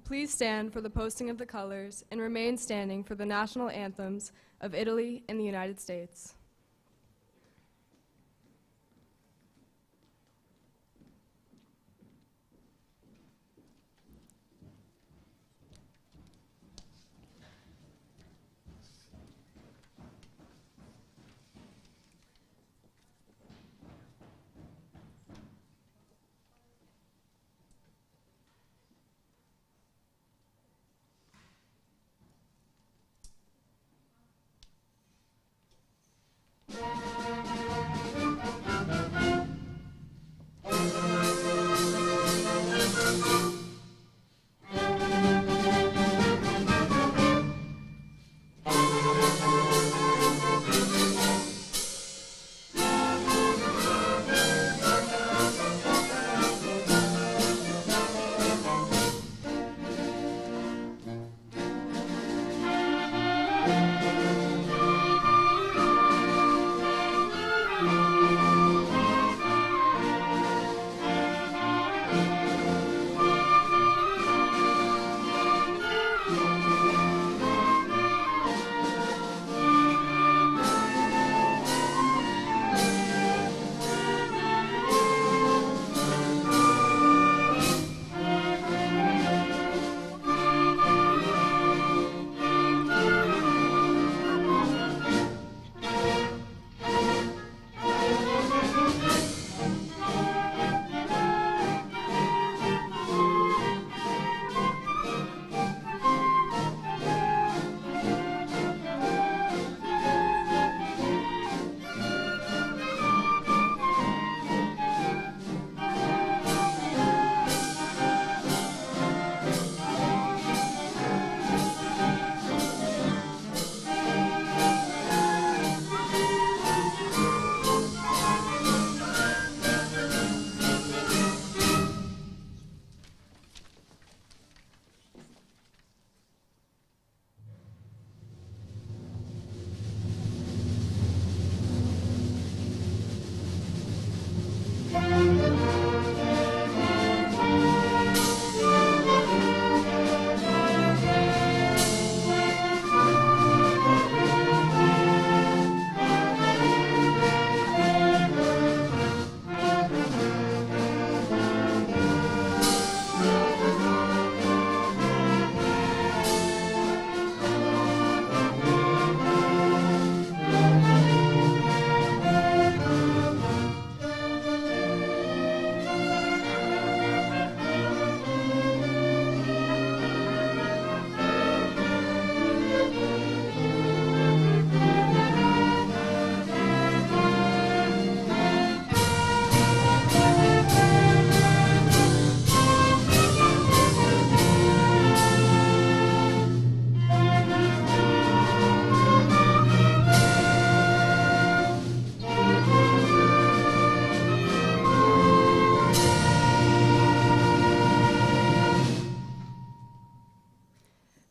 Please stand for the posting of the colors and remain standing for the national anthems of Italy and the United States.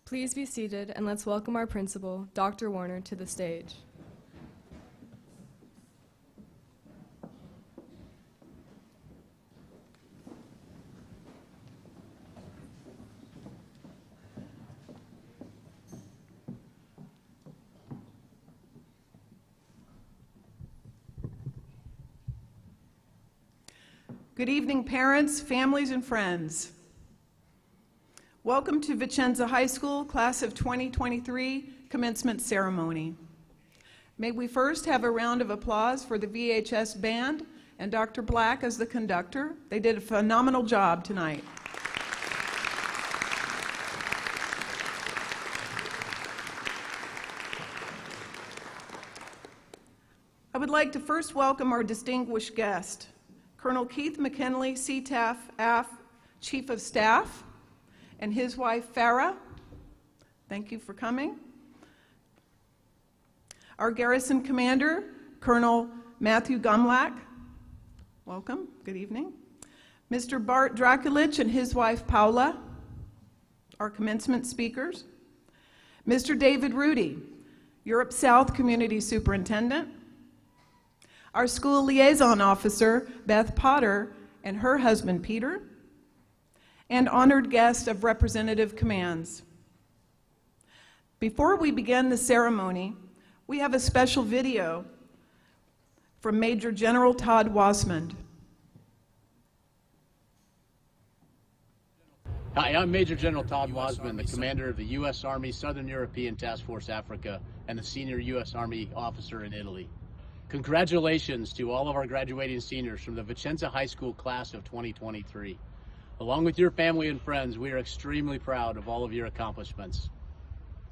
Please be seated and let's welcome our principal, Dr. Warner, to the stage. Good evening, parents, families, and friends. Welcome to Vicenza High School, Class of 2023 Commencement Ceremony. May we first have a round of applause for the VHS Band and Dr. Black as the conductor. They did a phenomenal job tonight. I would like to first welcome our distinguished guest, Colonel Keith McKinley, CTAF Chief of Staff, and his wife, Farah. Thank you for coming. Our Garrison Commander, Colonel Matthew Gumlack. Welcome. Good evening. Mr. Bart Drakulich and his wife, Paula, our commencement speakers. Mr. David Rudy, Europe South Community Superintendent. Our school liaison officer, Beth Potter, and her husband, Peter. and honored guest of representative commands. Before we begin the ceremony, we have a special video from Major General Todd Wasmond. Hi, I'm Major General Todd Wasmond, the commander of the U.S. Army Southern European Task Force Africa and the senior U.S. Army officer in Italy. Congratulations to all of our graduating seniors from the Vicenza High School class of 2023. Along with your family and friends, we are extremely proud of all of your accomplishments.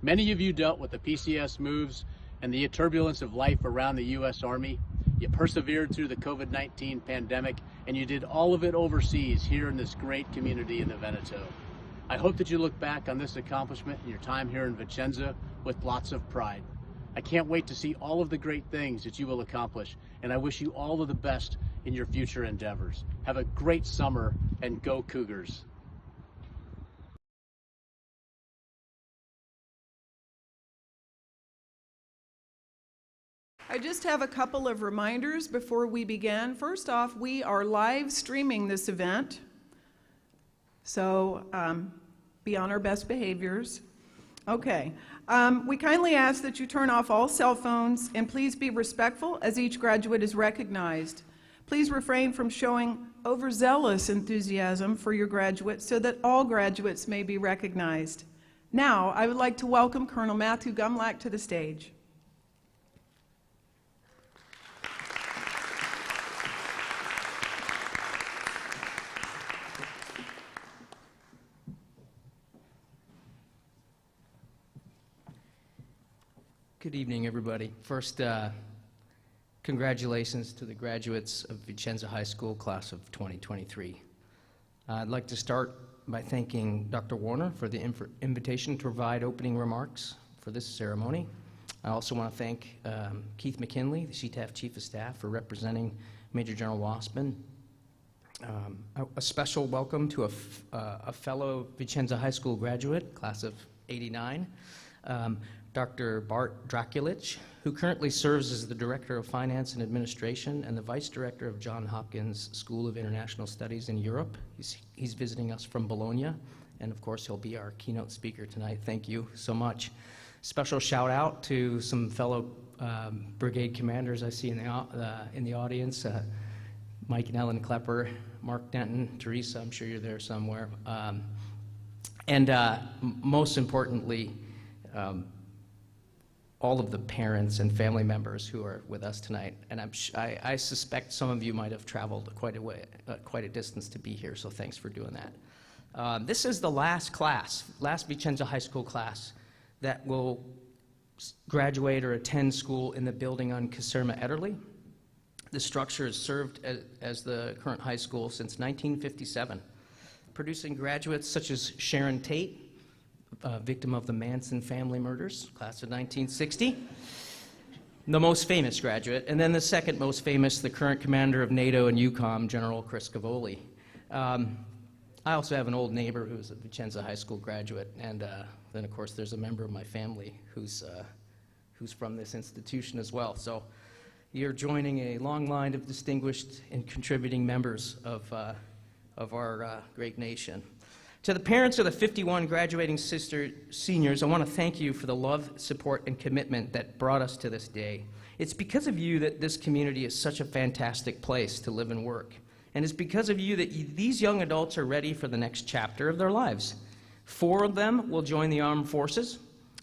Many of you dealt with the PCS moves and the turbulence of life around the U.S. Army. You persevered through the COVID-19 pandemic, and you did all of it overseas here in this great community in the Veneto. I hope that you look back on this accomplishment and your time here in Vicenza with lots of pride. I can't wait to see all of the great things that you will accomplish, and I wish you all of the best in your future endeavors. Have a great summer, and go Cougars. I just have a couple of reminders before we begin. First off, we are live streaming this event, so be on our best behaviors. Okay, we kindly ask that you turn off all cell phones and please be respectful as each graduate is recognized. Please refrain from showing overzealous enthusiasm for your graduates so that all graduates may be recognized. Now, I would like to welcome Colonel Matthew Gumlack to the stage. Good evening, everybody. First, congratulations to the graduates of Vicenza High School class of 2023. I'd like to start by thanking Dr. Warner for the invitation to provide opening remarks for this ceremony. I also want to thank Keith McKinley, the CTAF Chief of Staff, for representing Major General Wasmond. A special welcome to a fellow Vicenza High School graduate, class of '89. Dr. Bart Drakulich, who currently serves as the Director of Finance and Administration and the Vice Director of Johns Hopkins School of International Studies in Europe. He's visiting us from Bologna, and of course he'll be our keynote speaker tonight. Thank you so much. Special shout out to some fellow brigade commanders I see in the audience, Mike and Ellen Klepper, Mark Denton, Teresa, I'm sure you're there somewhere. And most importantly, all of the parents and family members who are with us tonight, and I suspect some of you might have traveled quite a distance to be here, so thanks for doing that. This is the last Vicenza High School class that will graduate or attend school in the building on Caserma Ederle. The structure has served as the current high school since 1957, producing graduates such as Sharon Tate, victim of the Manson family murders, class of 1960, the most famous graduate, and then the second most famous, the current commander of NATO and EUCOM, General Chris Cavoli. I also have an old neighbor who's a Vicenza High School graduate, and then of course there's a member of my family who's from this institution as well. So you're joining a long line of distinguished and contributing members of our great nation. To the parents of the 51 graduating seniors, I want to thank you for the love, support, and commitment that brought us to this day. It's because of you that this community is such a fantastic place to live and work. And it's because of you that these young adults are ready for the next chapter of their lives. 4 of them will join the armed forces.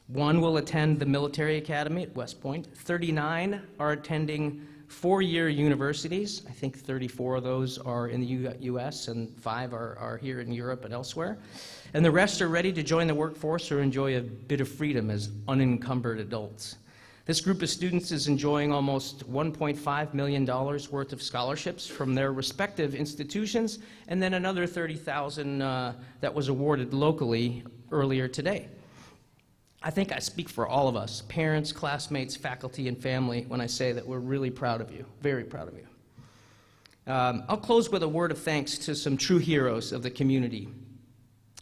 1 will attend the military academy at West Point. 39 are attending 4-year universities. I think 34 of those are in the U.S. and 5 are here in Europe and elsewhere. And the rest are ready to join the workforce or enjoy a bit of freedom as unencumbered adults. This group of students is enjoying almost $1.5 million worth of scholarships from their respective institutions, and then another $30,000 that was awarded locally earlier today. I think I speak for all of us, parents, classmates, faculty, and family, when I say that we're really proud of you, very proud of you. I'll close with a word of thanks to some true heroes of the community.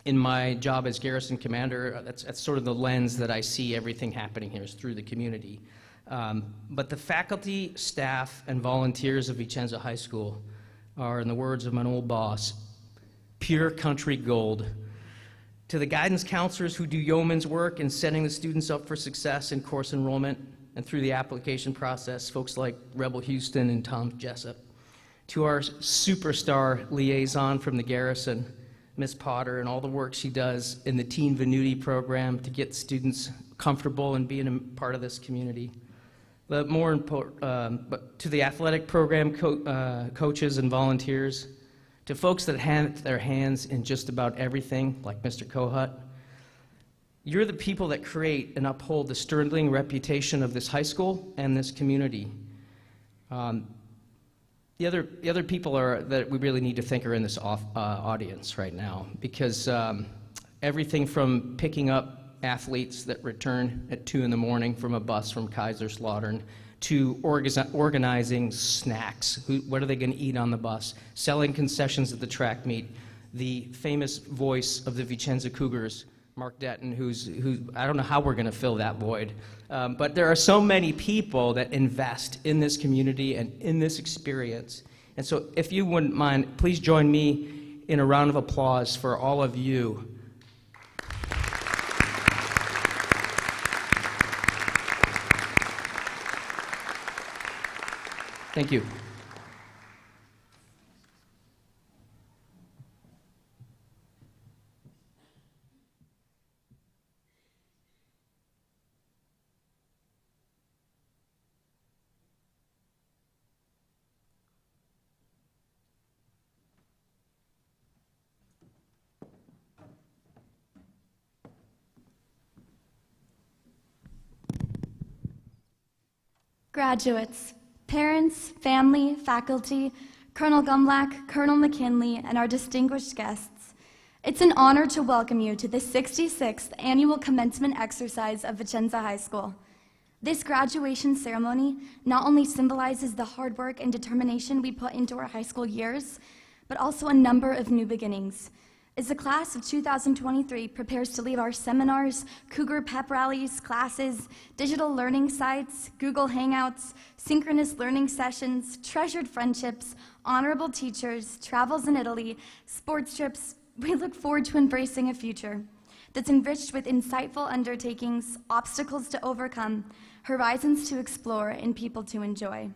In my job as garrison commander, that's sort of the lens that I see everything happening here is through the community. But the faculty, staff, and volunteers of Vicenza High School are, in the words of my old boss, pure country gold. To the guidance counselors who do yeoman's work in setting the students up for success in course enrollment and through the application process, folks like Rebel Houston and Tom Jessup. To our superstar liaison from the Garrison, Miss Potter, and all the work she does in the Teen Venuti program to get students comfortable and being a part of this community. But to the athletic program coaches and volunteers, to folks that have their hands in just about everything, like Mr. Kohut, you're the people that create and uphold the sterling reputation of this high school and this community. The other people that we really need to think are in this audience right now, because everything from picking up athletes that return at 2 in the morning from a bus from Kaiserslautern to organizing snacks. What are they going to eat on the bus? Selling concessions at the track meet. The famous voice of the Vicenza Cougars, Mark Detton, who I don't know how we're going to fill that void. But there are so many people that invest in this community and in this experience. And so if you wouldn't mind, please join me in a round of applause for all of you. Thank you. Graduates, parents, family, faculty, Colonel Gumlack, Colonel McKinley, and our distinguished guests, it's an honor to welcome you to the 66th annual commencement exercise of Vicenza High School. This graduation ceremony not only symbolizes the hard work and determination we put into our high school years, but also a number of new beginnings. As the class of 2023 prepares to leave our seminars, Cougar pep rallies, classes, digital learning sites, Google Hangouts, synchronous learning sessions, treasured friendships, honorable teachers, travels in Italy, sports trips, we look forward to embracing a future that's enriched with insightful undertakings, obstacles to overcome, horizons to explore, and people to enjoy.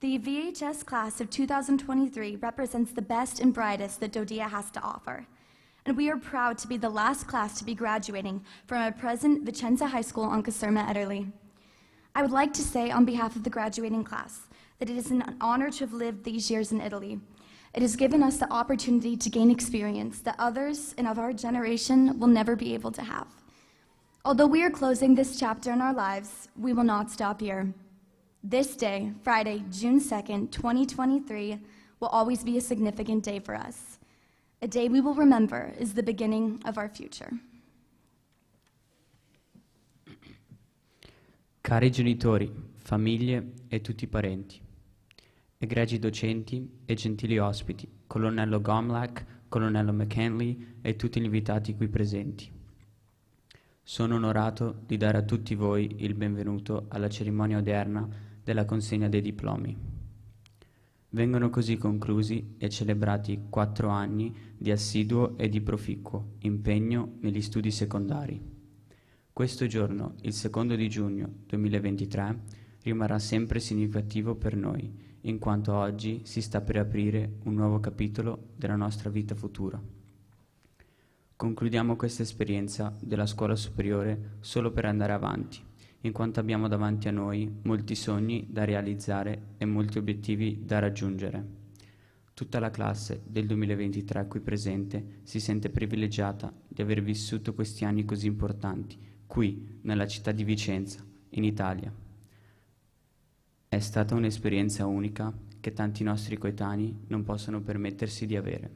The VHS class of 2023 represents the best and brightest that Dodia has to offer. And we are proud to be the last class to be graduating from our present Vicenza High School on Caserma, Italy. I would like to say on behalf of the graduating class that it is an honor to have lived these years in Italy. It has given us the opportunity to gain experience that others and of our generation will never be able to have. Although we are closing this chapter in our lives, we will not stop here. This day, Friday, June 2nd, 2023, will always be a significant day for us. A day we will remember is the beginning of our future. Cari genitori, famiglie e tutti i parenti, egregi docenti e gentili ospiti, colonnello Gomlack, colonnello McKinley e tutti gli invitati qui presenti. Sono onorato di dare a tutti voi il benvenuto alla cerimonia odierna della consegna dei diplomi. Vengono così conclusi e celebrati 4 anni di assiduo e di proficuo impegno negli studi secondari. Questo giorno, il 2 di giugno 2023, rimarrà sempre significativo per noi, in quanto oggi si sta per aprire un nuovo capitolo della nostra vita futura. Concludiamo questa esperienza della scuola superiore solo per andare avanti, in quanto abbiamo davanti a noi molti sogni da realizzare e molti obiettivi da raggiungere. Tutta la classe del 2023 qui presente si sente privilegiata di aver vissuto questi anni così importanti, qui, nella città di Vicenza, in Italia. È stata un'esperienza unica che tanti nostri coetanei non possono permettersi di avere.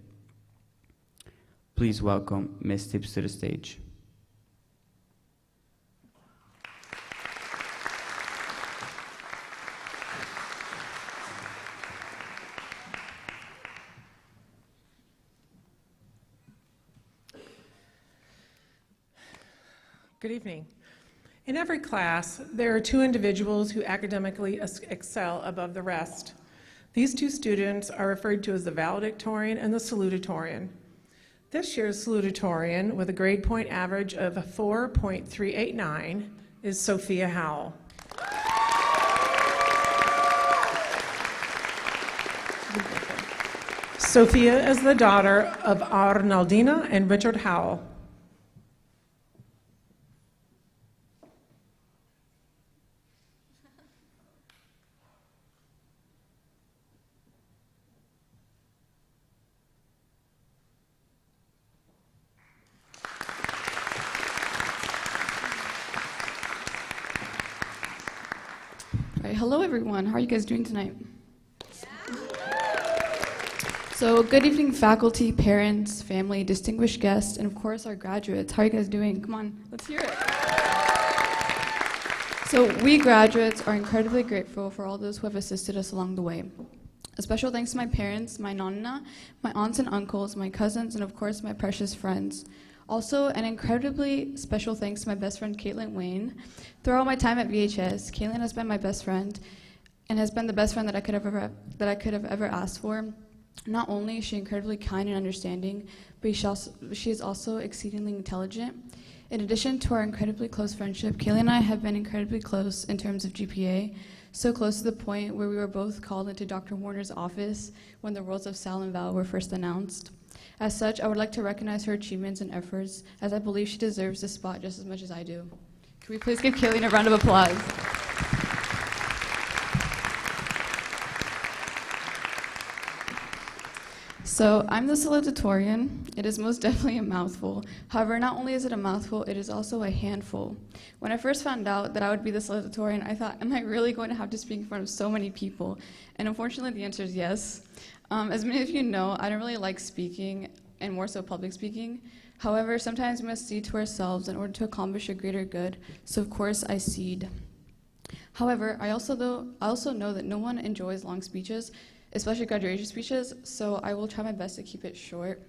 Please welcome Ms. Tips to the stage. Good evening. In every class, there are 2 individuals who academically excel above the rest. These 2 students are referred to as the valedictorian and the salutatorian. This year's salutatorian with a grade point average of 4.389 is Sophia Howell. Sophia is the daughter of Arnaldina and Richard Howell. Hello everyone, how are you guys doing tonight? So good evening faculty, parents, family, distinguished guests, and of course our graduates. How are you guys doing? Come on, let's hear it. So we graduates are incredibly grateful for all those who have assisted us along the way. A special thanks to my parents, my nonna, my aunts and uncles, my cousins, and of course my precious friends. Also, an incredibly special thanks to my best friend, Caitlin Wayne. Throughout my time at VHS, Caitlin has been my best friend and has been the best friend that I could have ever asked for. Not only is she incredibly kind and understanding, but she is also exceedingly intelligent. In addition to our incredibly close friendship, Caitlin and I have been incredibly close in terms of GPA, so close to the point where we were both called into Dr. Warner's office when the roles of Sal and Val were first announced. As such, I would like to recognize her achievements and efforts, as I believe she deserves this spot just as much as I do. Can we please give Caitlin a round of applause? So I'm the salutatorian. It is most definitely a mouthful. However, not only is it a mouthful, it is also a handful. When I first found out that I would be the salutatorian, I thought, am I really going to have to speak in front of so many people? And unfortunately, the answer is yes. As many of you know, I don't really like speaking, and more so public speaking. However, sometimes we must cede to ourselves in order to accomplish a greater good, so of course I cede. However, I also know that no one enjoys long speeches, especially graduation speeches, so I will try my best to keep it short.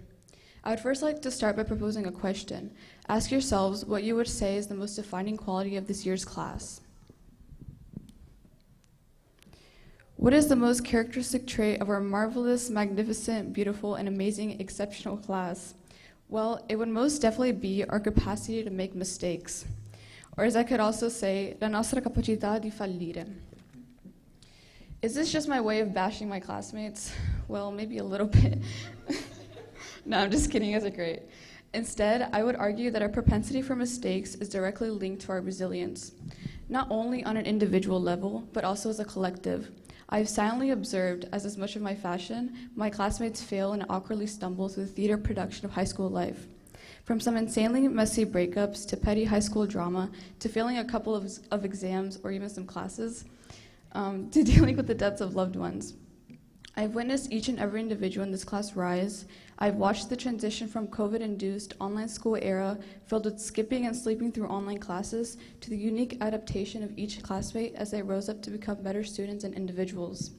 I would first like to start by proposing a question. Ask yourselves what you would say is the most defining quality of this year's class. What is the most characteristic trait of our marvelous, magnificent, beautiful, and amazing, exceptional class? Well, it would most definitely be our capacity to make mistakes. Or as I could also say, la nostra capacità di fallire. Is this just my way of bashing my classmates? Well, maybe a little bit. No, I'm just kidding, you guys are great. Instead, I would argue that our propensity for mistakes is directly linked to our resilience, not only on an individual level, but also as a collective. I've silently observed, as much of my fashion, my classmates fail and awkwardly stumble through the theater production of high school life. From some insanely messy breakups to petty high school drama, to failing a couple of exams or even some classes, to dealing with the deaths of loved ones. I've witnessed each and every individual in this class rise. I've watched the transition from COVID-induced online school era filled with skipping and sleeping through online classes to the unique adaptation of each classmate as they rose up to become better students and individuals.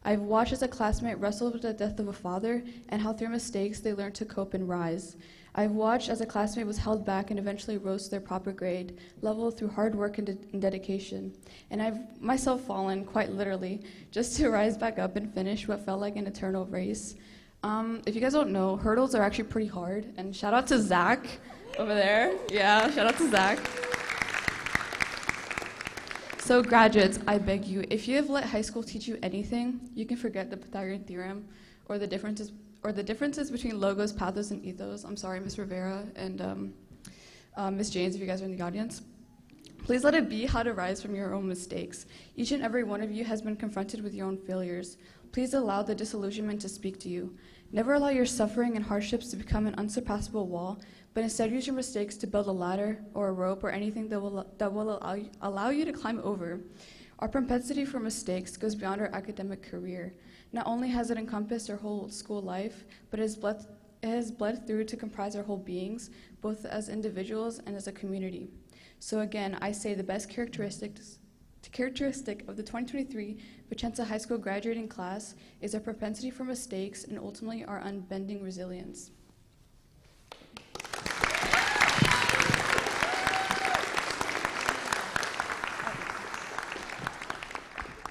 I've watched as a classmate wrestle with the death of a father and how through mistakes they learned to cope and rise. I've watched as a classmate was held back and eventually rose to their proper grade, leveled through hard work and dedication. And I've myself fallen, quite literally, just to rise back up and finish what felt like an eternal race. If you guys don't know, hurdles are actually pretty hard. And shout out to Zach over there. Yeah, shout out to Zach. So graduates, I beg you, if you have let high school teach you anything, you can forget the Pythagorean theorem or the differences between logos, pathos, and ethos. I'm sorry, Ms. Rivera and Ms. James, if you guys are in the audience. Please let it be how to rise from your own mistakes. Each and every one of you has been confronted with your own failures. Please allow the disillusionment to speak to you. Never allow your suffering and hardships to become an unsurpassable wall, but instead use your mistakes to build a ladder or a rope or anything that will allow you to climb over. Our propensity for mistakes goes beyond our academic career. Not only has it encompassed our whole school life, but it has bled through to comprise our whole beings, both as individuals and as a community. So again, I say the best characteristic of the 2023 Vicenza High School graduating class is our propensity for mistakes and ultimately our unbending resilience.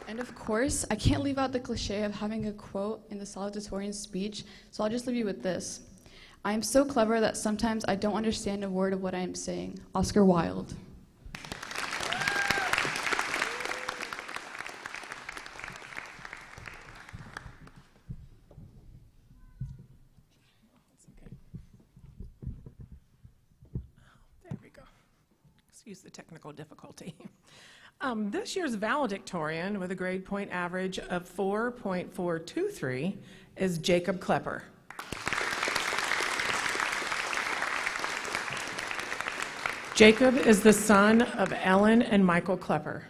And of course, I can't leave out the cliche of having a quote in the salutatorian speech, so I'll just leave you with this. I am so clever that sometimes I don't understand a word of what I am saying. Oscar Wilde. There we go. Excuse the technical difficulty. This year's valedictorian with a grade point average of 4.423 is Jacob Klepper. Jacob is the son of Ellen and Michael Klepper.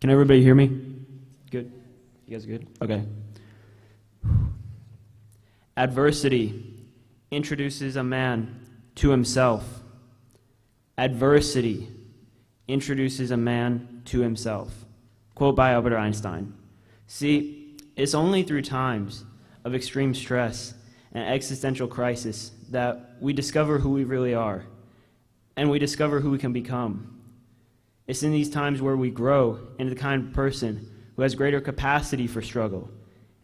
Can everybody hear me? Good? You guys good? Okay. Adversity introduces a man to himself. Adversity introduces a man to himself. Quote by Albert Einstein. See, it's only through times of extreme stress and existential crisis that we discover who we really are, and we discover who we can become. It's in these times where we grow into the kind of person who has greater capacity for struggle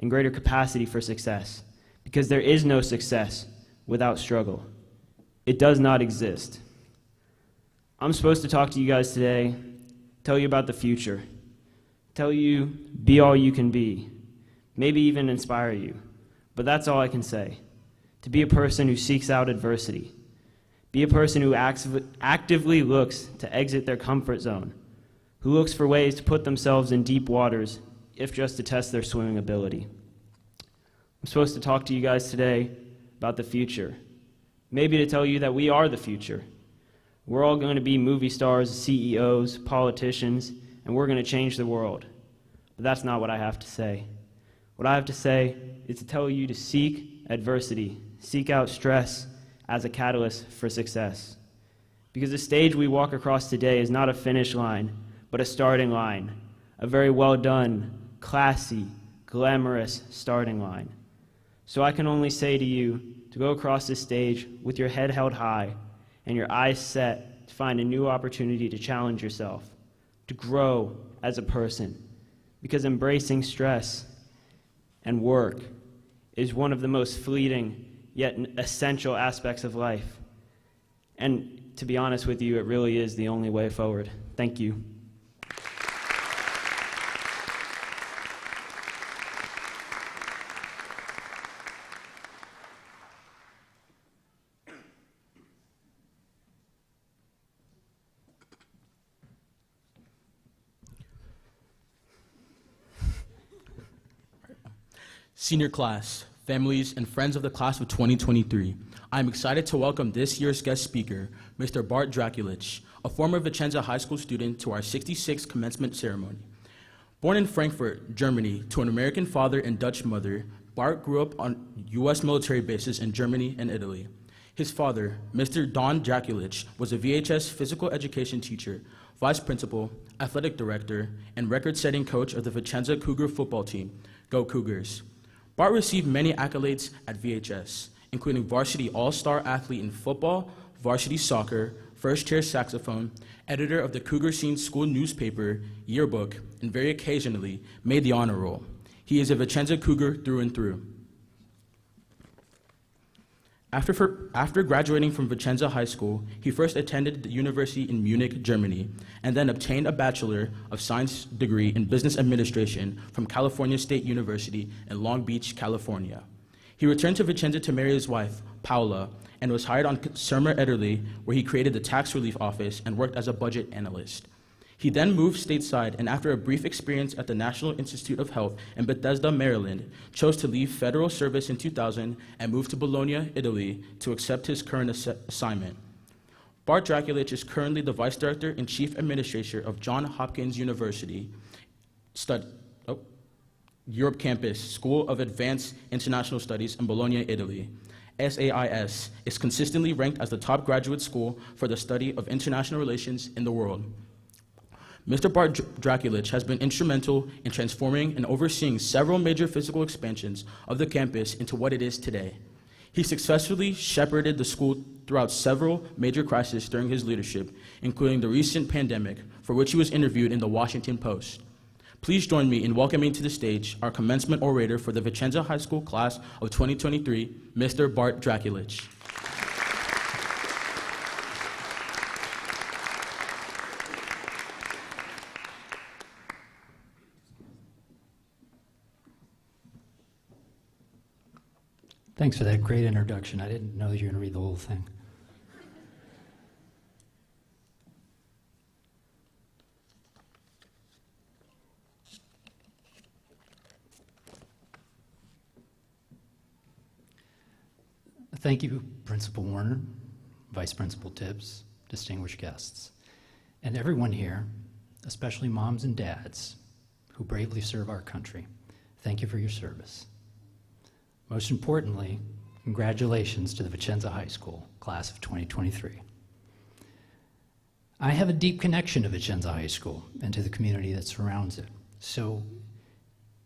and greater capacity for success, because there is no success without struggle. It does not exist. I'm supposed to talk to you guys today, tell you about the future, tell you be all you can be, maybe even inspire you, but that's all I can say. To be a person who seeks out adversity, be a person who actively looks to exit their comfort zone, who looks for ways to put themselves in deep waters, if just to test their swimming ability. I'm supposed to talk to you guys today about the future, maybe to tell you that we are the future. We're all going to be movie stars, CEOs, politicians, and we're going to change the world. But that's not what I have to say. What I have to say is to tell you to seek adversity, seek out stress, as a catalyst for success. Because the stage we walk across today is not a finish line, but a starting line, a very well done, classy, glamorous starting line. So I can only say to you to go across this stage with your head held high and your eyes set to find a new opportunity to challenge yourself, to grow as a person, because embracing stress and work is one of the most fleeting yet essential aspects of life. And to be honest with you, it really is the only way forward. Thank you. Senior class, families, and friends of the class of 2023, I am excited to welcome this year's guest speaker, Mr. Bart Drakulich, a former Vicenza High School student, to our 66th commencement ceremony. Born in Frankfurt, Germany, to an American father and Dutch mother, Bart grew up on U.S. military bases in Germany and Italy. His father, Mr. Don Drakulich, was a VHS physical education teacher, vice principal, athletic director, and record-setting coach of the Vicenza Cougar football team. Go Cougars! Bart received many accolades at VHS, including varsity all-star athlete in football, varsity soccer, first-chair saxophone, editor of the Cougar Scene school newspaper, yearbook, and very occasionally made the honor roll. He is a Vicenza Cougar through and through. After graduating from Vicenza High School, he first attended the university in Munich, Germany, and then obtained a Bachelor of Science degree in Business Administration from California State University in Long Beach, California. He returned to Vicenza to marry his wife, Paula, and was hired on Surmer Ederle, where he created the tax relief office and worked as a budget analyst. He then moved stateside, and after a brief experience at the National Institute of Health in Bethesda, Maryland, chose to leave federal service in 2000 and move to Bologna, Italy, to accept his current assignment. Bart Drakulich is currently the Vice Director and Chief Administrator of Johns Hopkins University, Europe Campus, School of Advanced International Studies in Bologna, Italy. SAIS is consistently ranked as the top graduate school for the study of international relations in the world. Mr. Bart Draculich has been instrumental in transforming and overseeing several major physical expansions of the campus into what it is today. He successfully shepherded the school throughout several major crises during his leadership, including the recent pandemic, for which he was interviewed in the Washington Post. Please join me in welcoming to the stage our commencement orator for the Vicenza High School class of 2023, Mr. Bart Draculich. Thanks for that great introduction. I didn't know that you were going to read the whole thing. Thank you, Principal Warner, Vice Principal Tibbs, distinguished guests, and everyone here, especially moms and dads who bravely serve our country. Thank you for your service. Most importantly, congratulations to the Vicenza High School class of 2023. I have a deep connection to Vicenza High School and to the community that surrounds it, so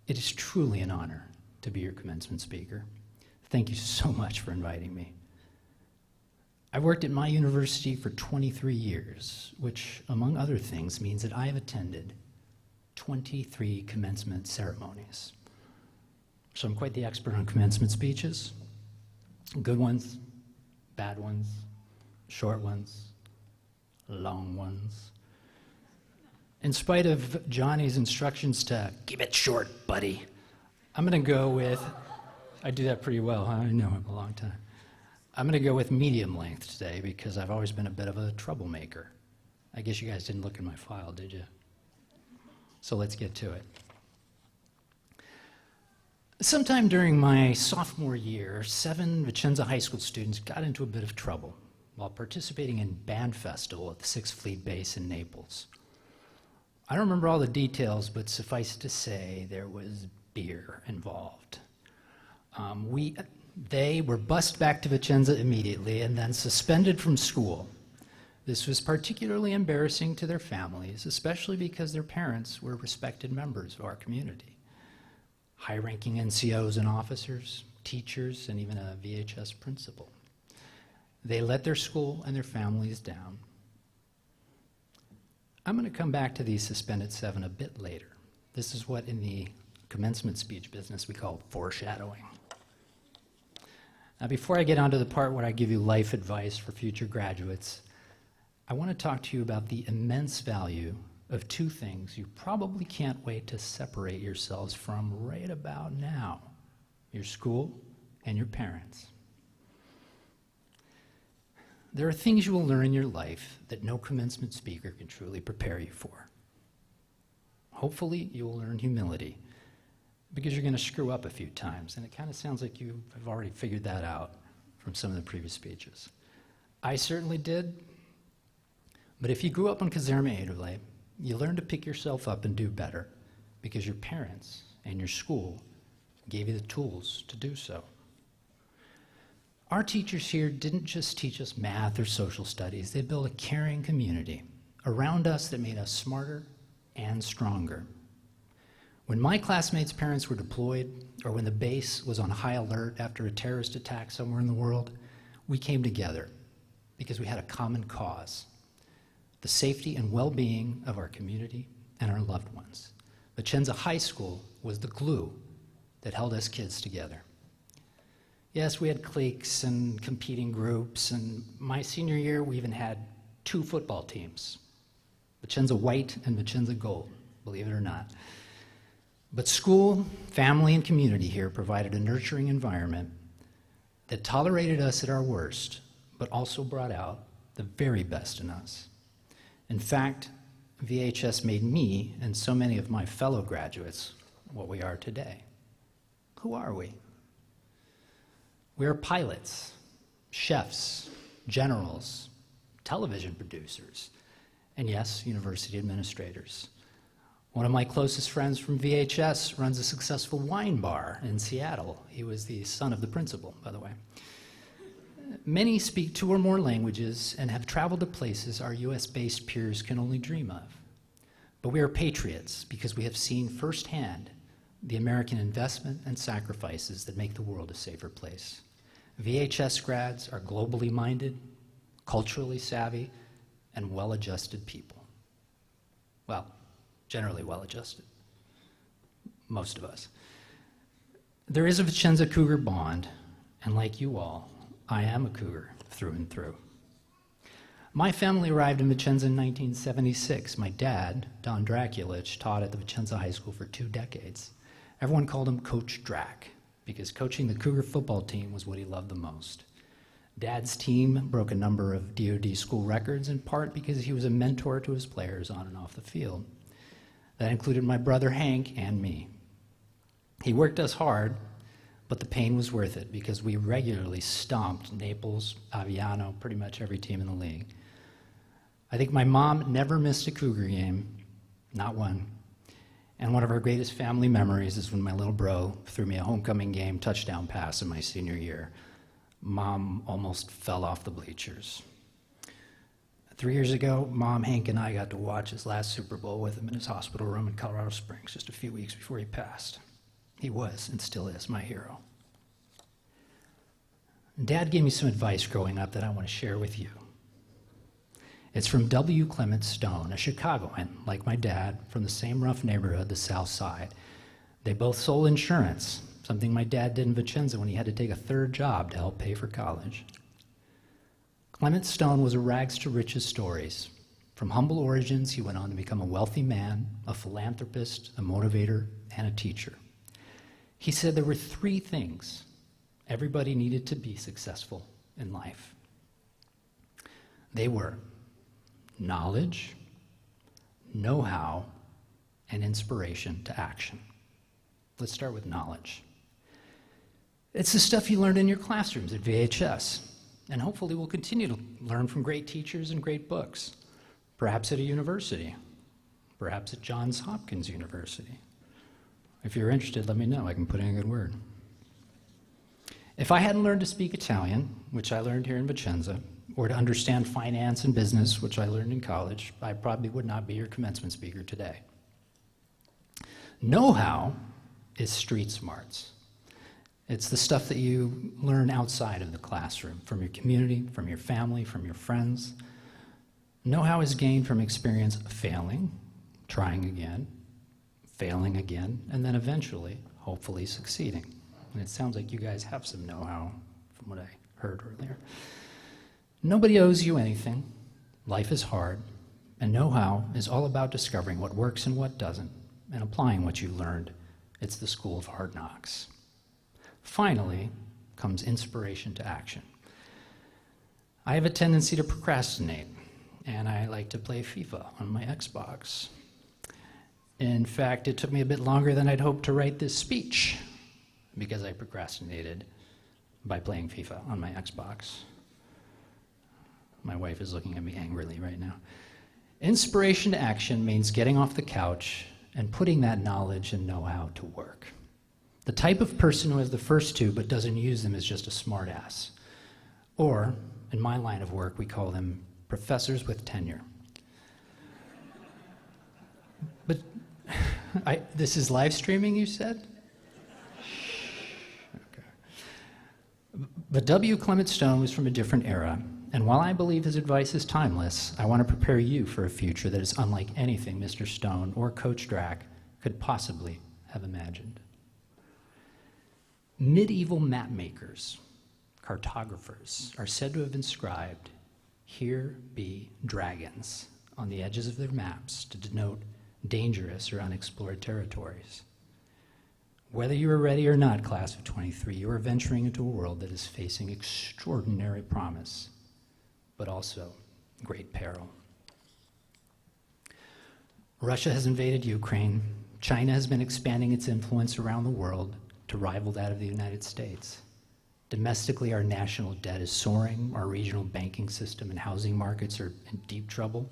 it is truly an honor to be your commencement speaker. Thank you so much for inviting me. I worked at my university for 23 years, which, among other things, means that I have attended 23 commencement ceremonies. So I'm quite the expert on commencement speeches. Good ones, bad ones, short ones, long ones. In spite of Johnny's instructions to keep it short, buddy, I'm gonna go with, I do that pretty well, huh? I know him a long time. I'm gonna go with medium length today because I've always been a bit of a troublemaker. I guess you guys didn't look in my file, did you? So let's get to it. Sometime during my sophomore year, 7 Vicenza High School students got into a bit of trouble while participating in Band Festival at the 6th Fleet Base in Naples. I don't remember all the details, but suffice to say there was beer involved. They were bussed back to Vicenza immediately and then suspended from school. This was particularly embarrassing to their families, especially because their parents were respected members of our community. High-ranking NCOs and officers, teachers, and even a VHS principal. They let their school and their families down. I'm going to come back to these suspended 7 a bit later. This is what in the commencement speech business we call foreshadowing. Now, before I get on to the part where I give you life advice for future graduates, I want to talk to you about the immense value of 2 things you probably can't wait to separate yourselves from right about now: your school and your parents. There are things you will learn in your life that no commencement speaker can truly prepare you for. Hopefully, you will learn humility, because you're going to screw up a few times, and it kind of sounds like you have already figured that out from some of the previous speeches. I certainly did, but if you grew up on Caserma Ederle, you learn to pick yourself up and do better because your parents and your school gave you the tools to do so. Our teachers here didn't just teach us math or social studies. They built a caring community around us that made us smarter and stronger. When my classmates' parents were deployed, or when the base was on high alert after a terrorist attack somewhere in the world, we came together because we had a common cause: the safety and well-being of our community and our loved ones. Vicenza High School was the glue that held us kids together. Yes, we had cliques and competing groups, and my senior year we even had 2 football teams, Vicenza White and Vicenza Gold, believe it or not. But school, family, and community here provided a nurturing environment that tolerated us at our worst, but also brought out the very best in us. In fact, VHS made me and so many of my fellow graduates what we are today. Who are we? We are pilots, chefs, generals, television producers, and yes, university administrators. One of my closest friends from VHS runs a successful wine bar in Seattle. He was the son of the principal, by the way. Many speak 2 or more languages and have traveled to places our US-based peers can only dream of. But we are patriots because we have seen firsthand the American investment and sacrifices that make the world a safer place. VHS grads are globally minded, culturally savvy, and well-adjusted people. Well, generally well-adjusted. Most of us. There is a Vicenza Cougar bond, and like you all, I am a Cougar through and through. My family arrived in Vicenza in 1976. My dad, Don Draculich, taught at the Vicenza High School for 2 decades. Everyone called him Coach Drac, because coaching the Cougar football team was what he loved the most. Dad's team broke a number of DoD school records, in part because he was a mentor to his players on and off the field. That included my brother Hank and me. He worked us hard, but the pain was worth it because we regularly stomped Naples, Aviano, pretty much every team in the league. I think my mom never missed a Cougar game, not one. And one of our greatest family memories is when my little bro threw me a homecoming game touchdown pass in my senior year. Mom almost fell off the bleachers. 3 years ago, Mom, Hank, and I got to watch his last Super Bowl with him in his hospital room in Colorado Springs just a few weeks before he passed. He was, and still is, my hero. Dad gave me some advice growing up that I want to share with you. It's from W. Clement Stone, a Chicagoan, like my dad, from the same rough neighborhood, the South Side. They both sold insurance, something my dad did in Vicenza when he had to take a 3rd job to help pay for college. Clement Stone was a rags to riches stories. From humble origins, he went on to become a wealthy man, a philanthropist, a motivator, and a teacher. He said there were 3 things everybody needed to be successful in life. They were knowledge, know-how, and inspiration to action. Let's start with knowledge. It's the stuff you learned in your classrooms at VHS, and hopefully we'll continue to learn from great teachers and great books, perhaps at a university, perhaps at Johns Hopkins University. If you're interested, let me know. I can put in a good word. If I hadn't learned to speak Italian, which I learned here in Vicenza, or to understand finance and business, which I learned in college, I probably would not be your commencement speaker today. Know-how is street smarts. It's the stuff that you learn outside of the classroom, from your community, from your family, from your friends. Know-how is gained from experience of failing, trying again, failing again, and then eventually, hopefully, succeeding. And it sounds like you guys have some know-how from what I heard earlier. Nobody owes you anything. Life is hard, and know-how is all about discovering what works and what doesn't, and applying what you learned. It's the school of hard knocks. Finally comes inspiration to action. I have a tendency to procrastinate, and I like to play FIFA on my Xbox. In fact, it took me a bit longer than I'd hoped to write this speech because I procrastinated by playing FIFA on my Xbox. My wife is looking at me angrily right now. Inspiration to action means getting off the couch and putting that knowledge and know-how to work. The type of person who has the first 2 but doesn't use them is just a smartass. Or, in my line of work, we call them professors with tenure. But this is live streaming, you said? Okay. But W. Clement Stone was from a different era. And while I believe his advice is timeless, I want to prepare you for a future that is unlike anything Mr. Stone or Coach Drac could possibly have imagined. Medieval map makers, cartographers, are said to have inscribed, "Here be dragons," on the edges of their maps to denote dangerous or unexplored territories. Whether you are ready or not, class of 23, you are venturing into a world that is facing extraordinary promise, but also great peril. Russia has invaded Ukraine. China has been expanding its influence around the world to rival that of the United States. Domestically, our national debt is soaring, our regional banking system and housing markets are in deep trouble,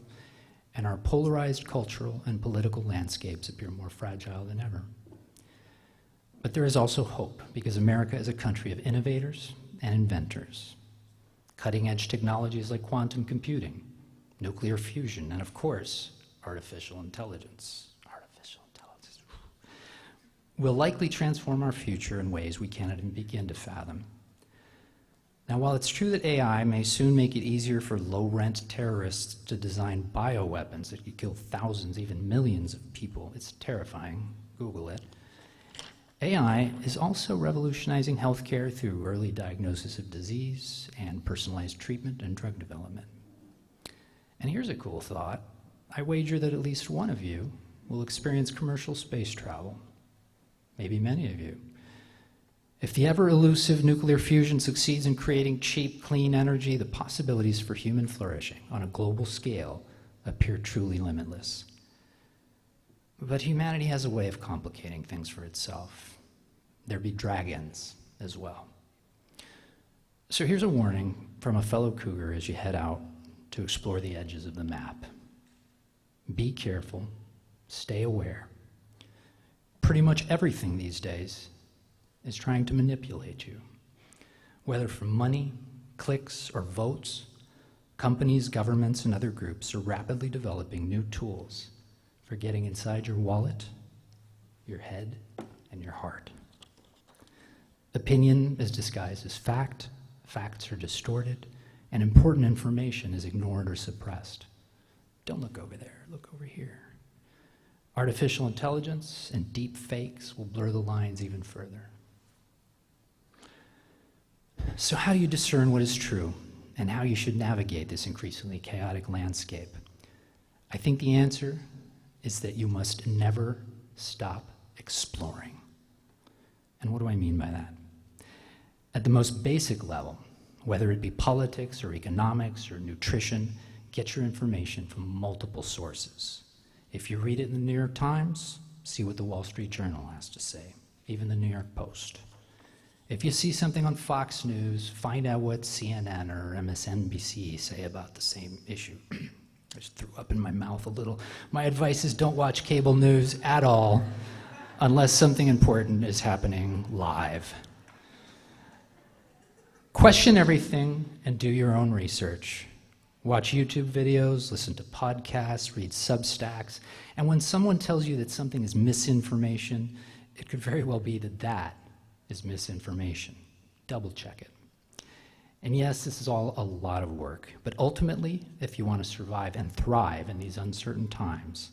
and our polarized cultural and political landscapes appear more fragile than ever. But there is also hope, because America is a country of innovators and inventors. Cutting-edge technologies like quantum computing, nuclear fusion, and of course, artificial intelligence. Will likely transform our future in ways we cannot even begin to fathom. Now, while it's true that AI may soon make it easier for low-rent terrorists to design bioweapons that could kill thousands, even millions of people, it's terrifying, Google it. AI is also revolutionizing healthcare through early diagnosis of disease and personalized treatment and drug development. And here's a cool thought. I wager that at least one of you will experience commercial space travel. Maybe many of you. If the ever-elusive nuclear fusion succeeds in creating cheap, clean energy, the possibilities for human flourishing on a global scale appear truly limitless. But humanity has a way of complicating things for itself. There be dragons as well. So here's a warning from a fellow cougar as you head out to explore the edges of the map. Be careful, stay aware. Pretty much everything these days is trying to manipulate you. Whether for money, clicks, or votes, companies, governments, and other groups are rapidly developing new tools for getting inside your wallet, your head, and your heart. Opinion is disguised as fact, facts are distorted, and important information is ignored or suppressed. Don't look over there, look over here. Artificial intelligence and deep fakes will blur the lines even further. So how do you discern what is true and how you should navigate this increasingly chaotic landscape? I think the answer is that you must never stop exploring. And what do I mean by that? At the most basic level, whether it be politics or economics or nutrition, get your information from multiple sources. If you read it in the New York Times, see what the Wall Street Journal has to say, even the New York Post. If you see something on Fox News, find out what CNN or MSNBC say about the same issue. I just threw up in my mouth a little. My advice is don't watch cable news at all unless something important is happening live. Question everything and do your own research. Watch YouTube videos, listen to podcasts, read Substacks, and when someone tells you that something is misinformation, it could very well be that that is misinformation. Double check it. And yes, this is all a lot of work, but ultimately, if you want to survive and thrive in these uncertain times,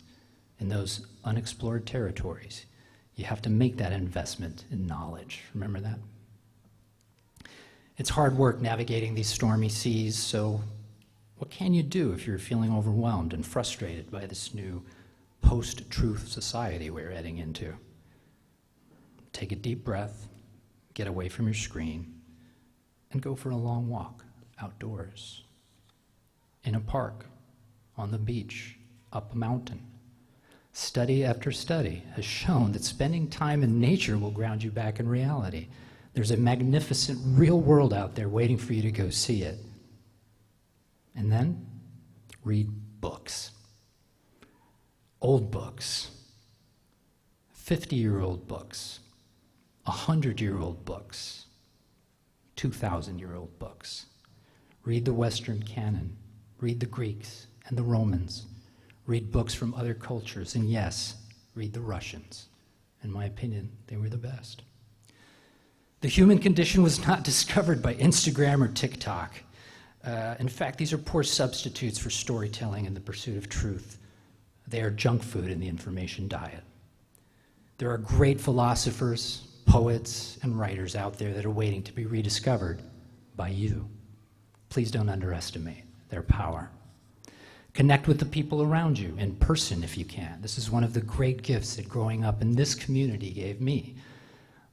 in those unexplored territories, you have to make that investment in knowledge. Remember that? It's hard work navigating these stormy seas, so what can you do if you're feeling overwhelmed and frustrated by this new post-truth society we're heading into? Take a deep breath, get away from your screen, and go for a long walk outdoors, in a park, on the beach, up a mountain. Study after study has shown that spending time in nature will ground you back in reality. There's a magnificent real world out there waiting for you to go see it. And then, read books. Old books, 50-year-old books, 100-year-old books, 2,000-year-old books. Read the Western canon. Read the Greeks and the Romans. Read books from other cultures. And yes, read the Russians. In my opinion, they were the best. The human condition was not discovered by Instagram or TikTok. In fact, these are poor substitutes for storytelling and the pursuit of truth. They are junk food in the information diet. There are great philosophers, poets, and writers out there that are waiting to be rediscovered by you. Please don't underestimate their power. Connect with the people around you in person if you can. This is one of the great gifts that growing up in this community gave me.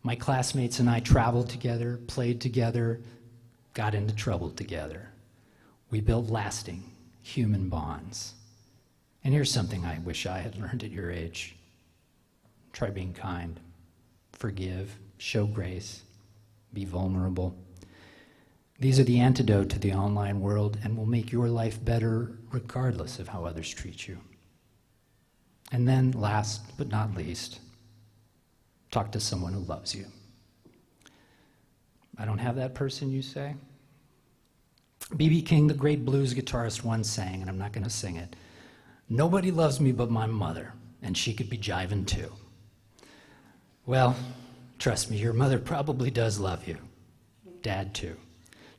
My classmates and I traveled together, played together, got into trouble together. We built lasting human bonds. And here's something I wish I had learned at your age. Try being kind, forgive, show grace, be vulnerable. These are the antidote to the online world and will make your life better regardless of how others treat you. And then, last but not least, talk to someone who loves you. I don't have that person, you say? B.B. King, the great blues guitarist, once sang, and I'm not going to sing it, Nobody loves me but my mother, and she could be jiving too. Well, trust me, your mother probably does love you. Dad too.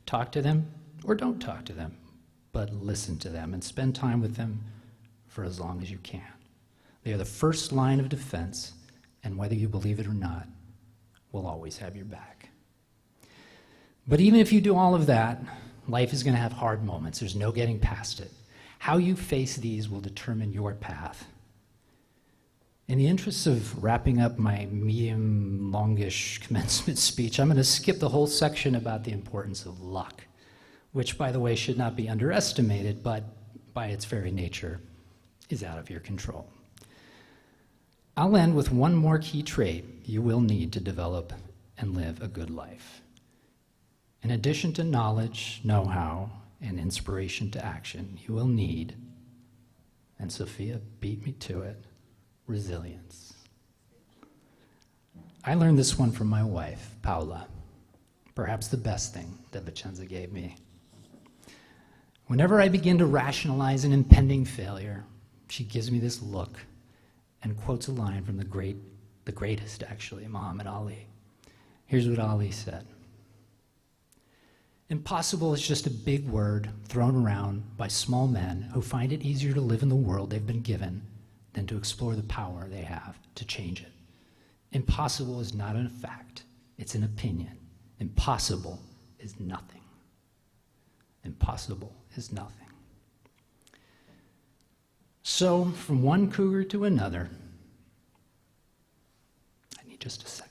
Talk to them or don't talk to them, but listen to them and spend time with them for as long as you can. They are the first line of defense, and whether you believe it or not, we'll always have your back. But even if you do all of that, life is going to have hard moments. There's no getting past it. How you face these will determine your path. In the interests of wrapping up my medium, longish commencement speech, I'm going to skip the whole section about the importance of luck, which, by the way, should not be underestimated, but by its very nature is out of your control. I'll end with one more key trait you will need to develop and live a good life. In addition to knowledge, know-how, and inspiration to action, you will need, and Sophia beat me to it, resilience. I learned this one from my wife, Paula, perhaps the best thing that Vicenza gave me. Whenever I begin to rationalize an impending failure, she gives me this look and quotes a line from the greatest, actually, Muhammad Ali. Here's what Ali said. Impossible is just a big word thrown around by small men who find it easier to live in the world they've been given than to explore the power they have to change it. Impossible is not a fact, it's an opinion. Impossible is nothing. Impossible is nothing. So, from one cougar to another, I need just a second.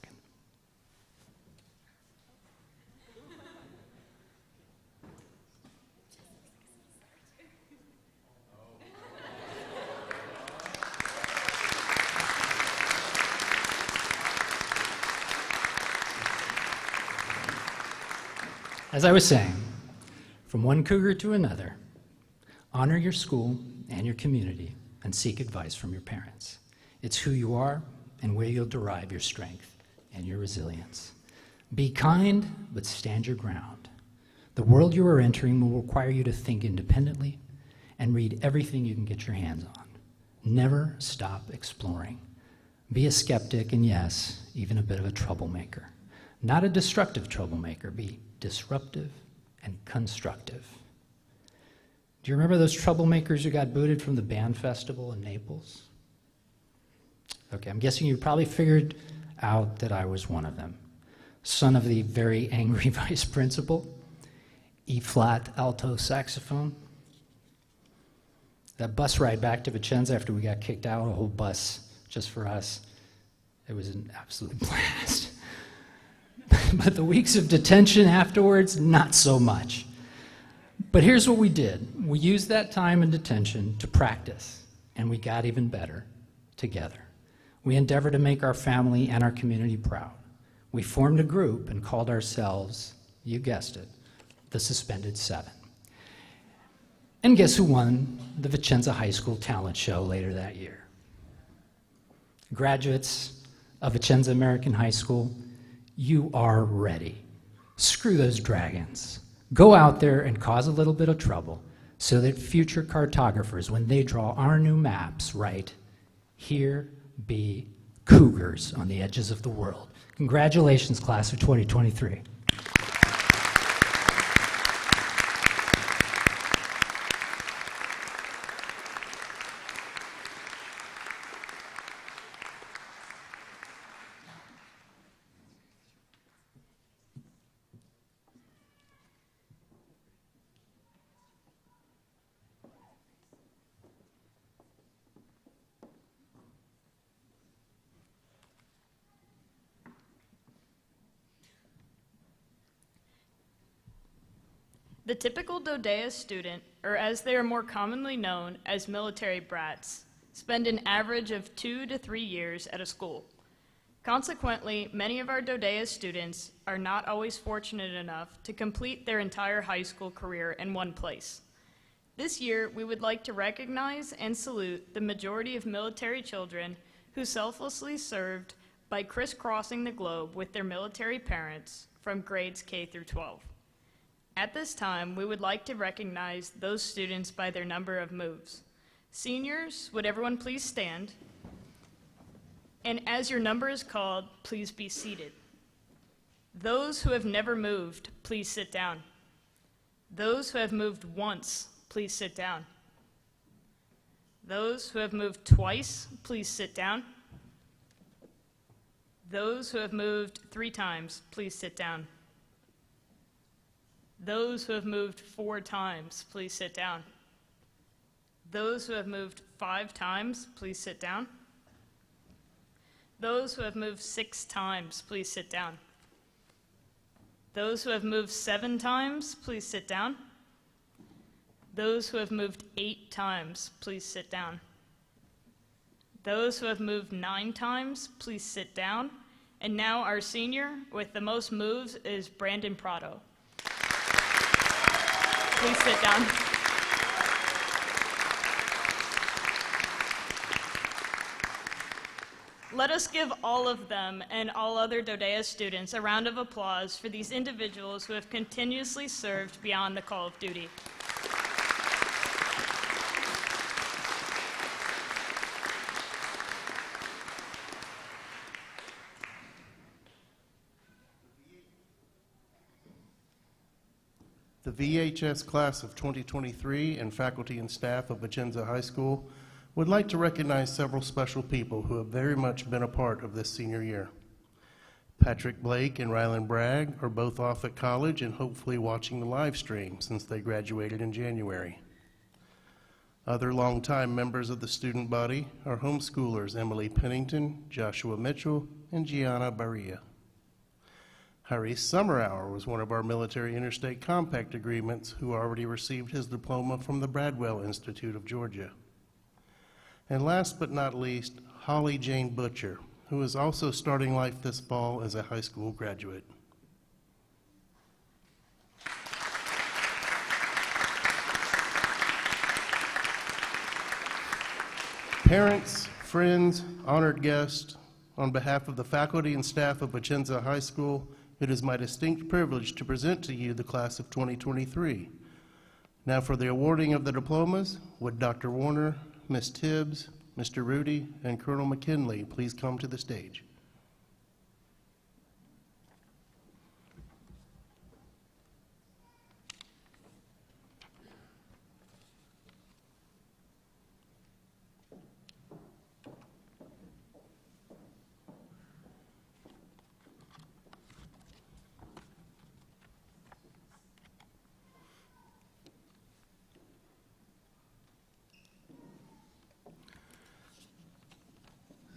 As I was saying, from one cougar to another, honor your school and your community and seek advice from your parents. It's who you are and where you'll derive your strength and your resilience. Be kind, but stand your ground. The world you are entering will require you to think independently and read everything you can get your hands on. Never stop exploring. Be a skeptic and, yes, even a bit of a troublemaker. Not a destructive troublemaker. Be disruptive and constructive. Do you remember those troublemakers who got booted from the band festival in Naples? Okay, I'm guessing you probably figured out that I was one of them. Son of the very angry vice principal, E-flat alto saxophone. That bus ride back to Vicenza after we got kicked out, a whole bus just for us, it was an absolute blast. But the weeks of detention afterwards, not so much. But here's what we did. We used that time in detention to practice, and we got even better together. We endeavored to make our family and our community proud. We formed a group and called ourselves, you guessed it, the Suspended Seven. And guess who won the Vicenza High School talent show later that year? Graduates of Vicenza American High School, you are ready. Screw those dragons. Go out there and cause a little bit of trouble so that future cartographers, when they draw our new maps, write, here be cougars on the edges of the world. Congratulations, class of 2023. The typical Dodea student, or as they are more commonly known as military brats, spend an average of 2 to 3 years at a school. Consequently, many of our Dodea students are not always fortunate enough to complete their entire high school career in one place. This year, we would like to recognize and salute the majority of military children who selflessly served by crisscrossing the globe with their military parents from grades K through 12. At this time, we would like to recognize those students by their number of moves. Seniors, would everyone please stand? And as your number is called, please be seated. Those who have never moved, please sit down. Those who have moved once, please sit down. Those who have moved twice, please sit down. Those who have moved 3 times, please sit down. Those who have moved 4 times, please sit down. Those who have moved 5 times, please sit down. Those who have moved 6 times, please sit down. Those who have moved 7 times, please sit down. Those who have moved 8 times, please sit down. Those who have moved 9 times, please sit down. And now our senior with the most moves is Brandon Prado. Please sit down. Let us give all of them and all other Dodea students a round of applause for these individuals who have continuously served beyond the call of duty. The VHS class of 2023 and faculty and staff of Vicenza High School would like to recognize several special people who have very much been a part of this senior year. Patrick Blake and Rylan Bragg are both off at college and hopefully watching the live stream since they graduated in January. Other longtime members of the student body are homeschoolers Emily Pennington, Joshua Mitchell, and Gianna Barria. Harry Summerhour was one of our military interstate compact agreements who already received his diploma from the Bradwell Institute of Georgia. And last but not least, Holly Jane Butcher, who is also starting life this fall as a high school graduate. Parents, friends, honored guests, on behalf of the faculty and staff of Vicenza High School, it is my distinct privilege to present to you the class of 2023. Now for the awarding of the diplomas, would Dr. Warner, Ms. Tibbs, Mr. Rudy, and Colonel McKinley please come to the stage.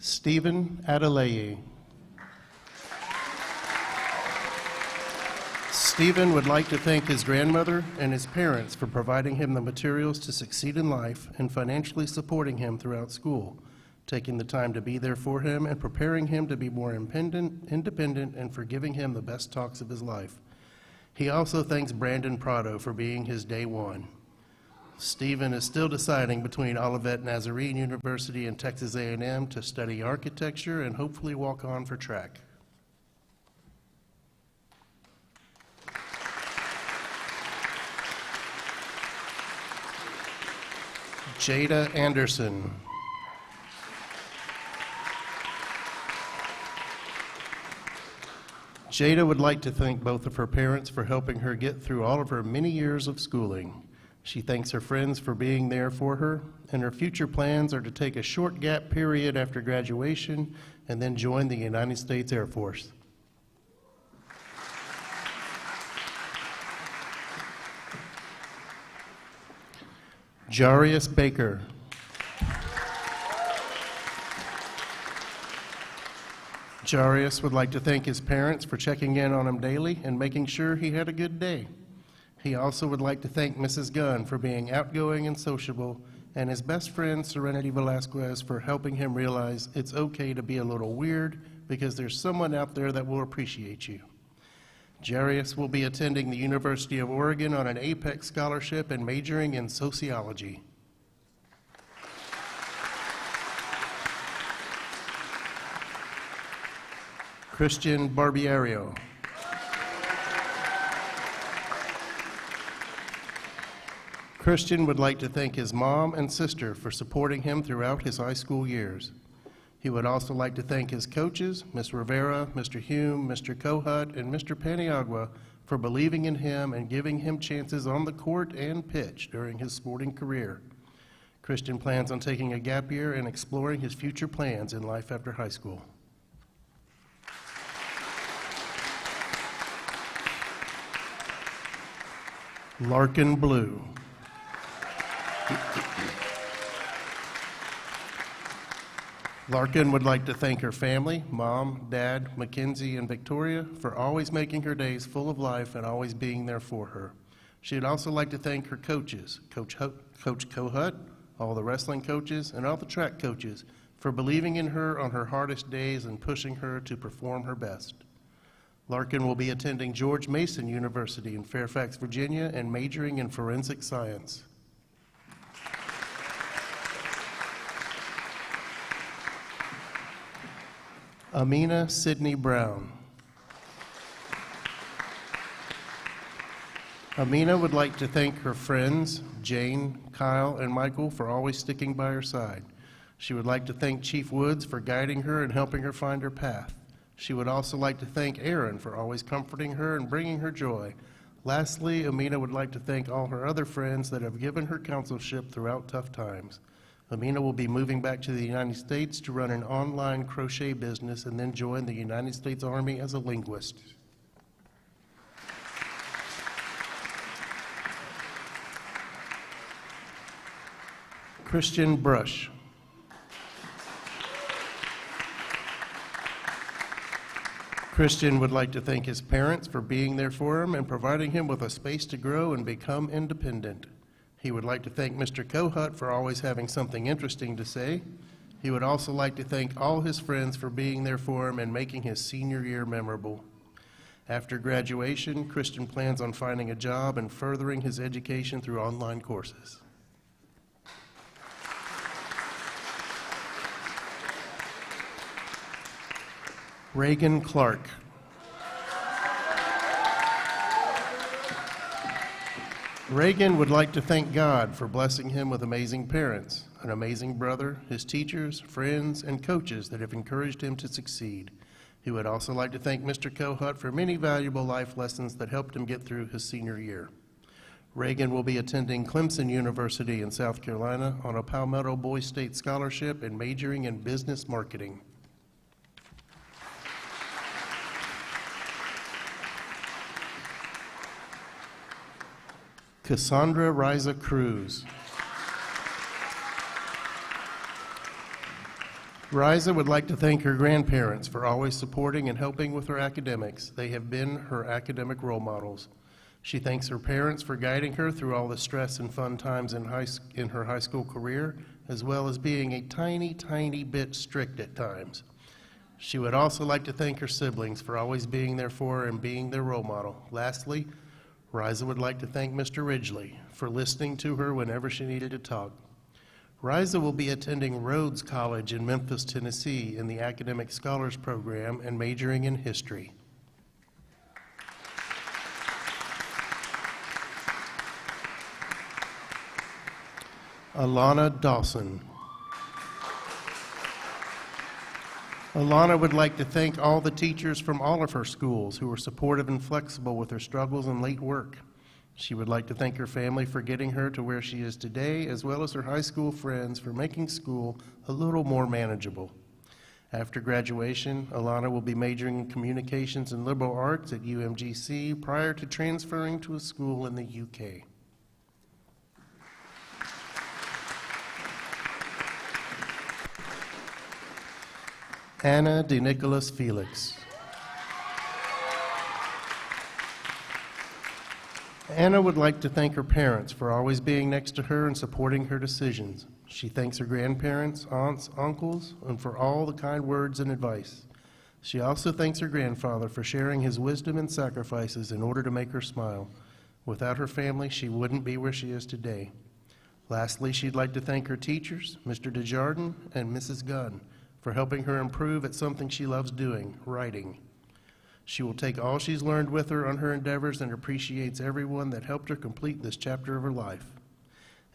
Stephen Adelaye. Stephen would like to thank his grandmother and his parents for providing him the materials to succeed in life and financially supporting him throughout school, taking the time to be there for him and preparing him to be more independent and for giving him the best talks of his life. He also thanks Brandon Prado for being his day one. Stephen is still deciding between Olivet Nazarene University and Texas A&M to study architecture and hopefully walk on for track. Jada Anderson. Jada would like to thank both of her parents for helping her get through all of her many years of schooling. She thanks her friends for being there for her, and her future plans are to take a short gap period after graduation and then join the United States Air Force. Jarius Baker. Jarius would like to thank his parents for checking in on him daily and making sure he had a good day. He also would like to thank Mrs. Gunn for being outgoing and sociable, and his best friend, Serenity Velasquez, for helping him realize it's okay to be a little weird because there's someone out there that will appreciate you. Jarius will be attending the University of Oregon on an APEX scholarship and majoring in sociology. Christian Barbiero. Christian would like to thank his mom and sister for supporting him throughout his high school years. He would also like to thank his coaches, Ms. Rivera, Mr. Hume, Mr. Kohut, and Mr. Paniagua, for believing in him and giving him chances on the court and pitch during his sporting career. Christian plans on taking a gap year and exploring his future plans in life after high school. Larkin Blue. Larkin would like to thank her family, Mom, Dad, Mackenzie, and Victoria, for always making her days full of life and always being there for her. She'd also like to thank her coaches, Coach Kohut, all the wrestling coaches, and all the track coaches, for believing in her on her hardest days and pushing her to perform her best. Larkin will be attending George Mason University in Fairfax, Virginia, and majoring in forensic science. Amina Sidney Brown. Amina would like to thank her friends, Jane, Kyle, and Michael, for always sticking by her side. She would like to thank Chief Woods for guiding her and helping her find her path. She would also like to thank Aaron for always comforting her and bringing her joy. Lastly, Amina would like to thank all her other friends that have given her counselship throughout tough times. Amina will be moving back to the United States to run an online crochet business and then join the United States Army as a linguist. Christian Brush. Christian would like to thank his parents for being there for him and providing him with a space to grow and become independent. He would like to thank Mr. Kohut for always having something interesting to say. He would also like to thank all his friends for being there for him and making his senior year memorable. After graduation, Christian plans on finding a job and furthering his education through online courses. Reagan Clark. Reagan would like to thank God for blessing him with amazing parents, an amazing brother, his teachers, friends, and coaches that have encouraged him to succeed. He would also like to thank Mr. Kohut for many valuable life lessons that helped him get through his senior year. Reagan will be attending Clemson University in South Carolina on a Palmetto Boys State Scholarship and majoring in business marketing. Cassandra Riza Cruz. Riza would like to thank her grandparents for always supporting and helping with her academics. They have been her academic role models. She thanks her parents for guiding her through all the stress and fun times in her high school career, as well as being a tiny, tiny bit strict at times. She would also like to thank her siblings for always being there for her and being their role model. Lastly, Riza would like to thank Mr. Ridgely for listening to her whenever she needed to talk. Riza will be attending Rhodes College in Memphis, Tennessee in the Academic Scholars Program and majoring in history. Alana Dawson. Alana would like to thank all the teachers from all of her schools who were supportive and flexible with her struggles and late work. She would like to thank her family for getting her to where she is today, as well as her high school friends for making school a little more manageable. After graduation, Alana will be majoring in communications and liberal arts at UMGC prior to transferring to a school in the UK. Anna DeNicholas Felix. Anna would like to thank her parents for always being next to her and supporting her decisions. She thanks her grandparents, aunts, uncles, and for all the kind words and advice. She also thanks her grandfather for sharing his wisdom and sacrifices in order to make her smile. Without her family, she wouldn't be where she is today. Lastly, she'd like to thank her teachers, Mr. Desjardins and Mrs. Gunn, for helping her improve at something she loves doing, writing. She will take all she's learned with her on her endeavors and appreciates everyone that helped her complete this chapter of her life.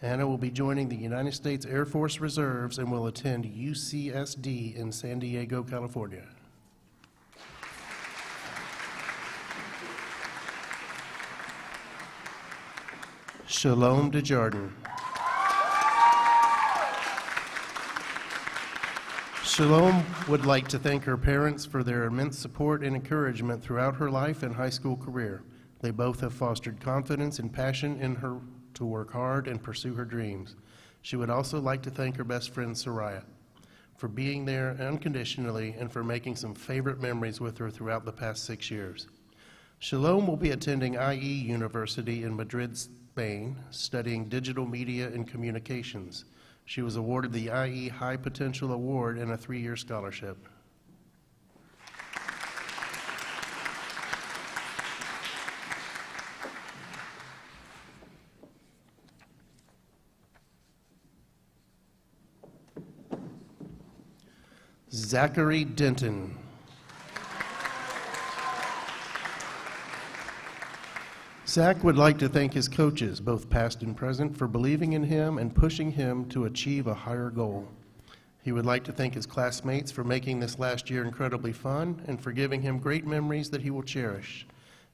Anna will be joining the United States Air Force Reserves and will attend UCSD in San Diego, California. Shalom Desjardins. Shalom would like to thank her parents for their immense support and encouragement throughout her life and high school career. They both have fostered confidence and passion in her to work hard and pursue her dreams. She would also like to thank her best friend, Soraya, for being there unconditionally and for making some favorite memories with her throughout the past 6 years. Shalom will be attending IE University in Madrid, Spain, studying digital media and communications. She was awarded the IE High Potential Award and a 3-year scholarship. Zachary Denton. Zach would like to thank his coaches, both past and present, for believing in him and pushing him to achieve a higher goal. He would like to thank his classmates for making this last year incredibly fun and for giving him great memories that he will cherish.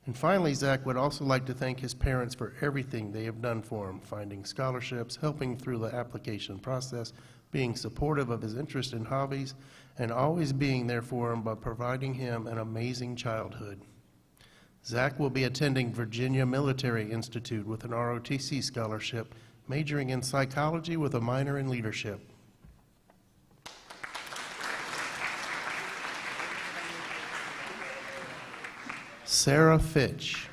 And finally, Zach would also like to thank his parents for everything they have done for him, finding scholarships, helping through the application process, being supportive of his interests and hobbies, and always being there for him by providing him an amazing childhood. Zach will be attending Virginia Military Institute with an ROTC scholarship, majoring in psychology with a minor in leadership. Sarah Fitch.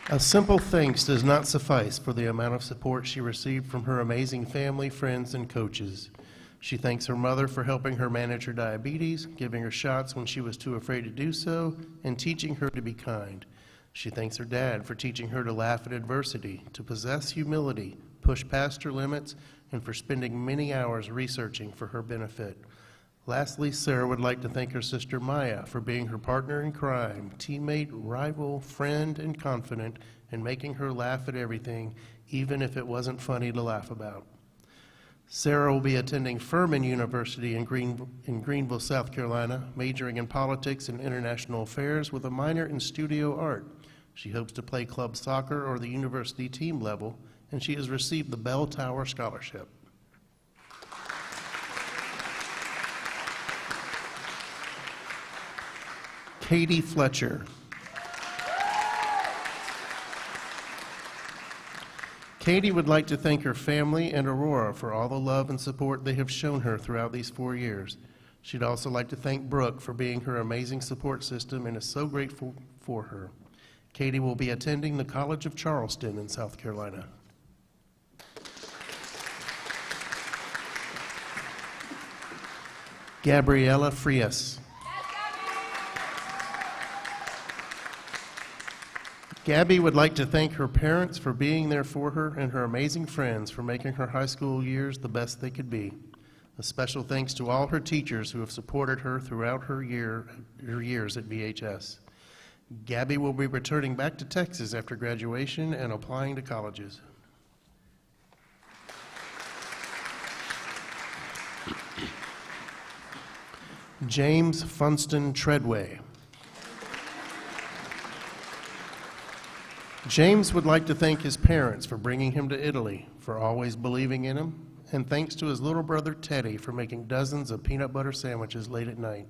A simple thanks does not suffice for the amount of support she received from her amazing family, friends, and coaches. She thanks her mother for helping her manage her diabetes, giving her shots when she was too afraid to do so, and teaching her to be kind. She thanks her dad for teaching her to laugh at adversity, to possess humility, push past her limits, and for spending many hours researching for her benefit. Lastly, Sarah would like to thank her sister Maya for being her partner in crime, teammate, rival, friend, and confidant, and making her laugh at everything, even if it wasn't funny to laugh about. Sarah will be attending Furman University in Greenville, South Carolina, majoring in politics and international affairs with a minor in studio art. She hopes to play club soccer or the university team level, and she has received the Bell Tower Scholarship. Katie Fletcher. Katie would like to thank her family and Aurora for all the love and support they have shown her throughout these 4 years. She'd also like to thank Brooke for being her amazing support system and is so grateful for her. Katie will be attending the College of Charleston in South Carolina. Gabriella Frias. Gabby would like to thank her parents for being there for her and her amazing friends for making her high school years the best they could be. A special thanks to all her teachers who have supported her throughout her years at VHS. Gabby will be returning back to Texas after graduation and applying to colleges. James Funston Treadway. James would like to thank his parents for bringing him to Italy, for always believing in him, and thanks to his little brother Teddy for making dozens of peanut butter sandwiches late at night.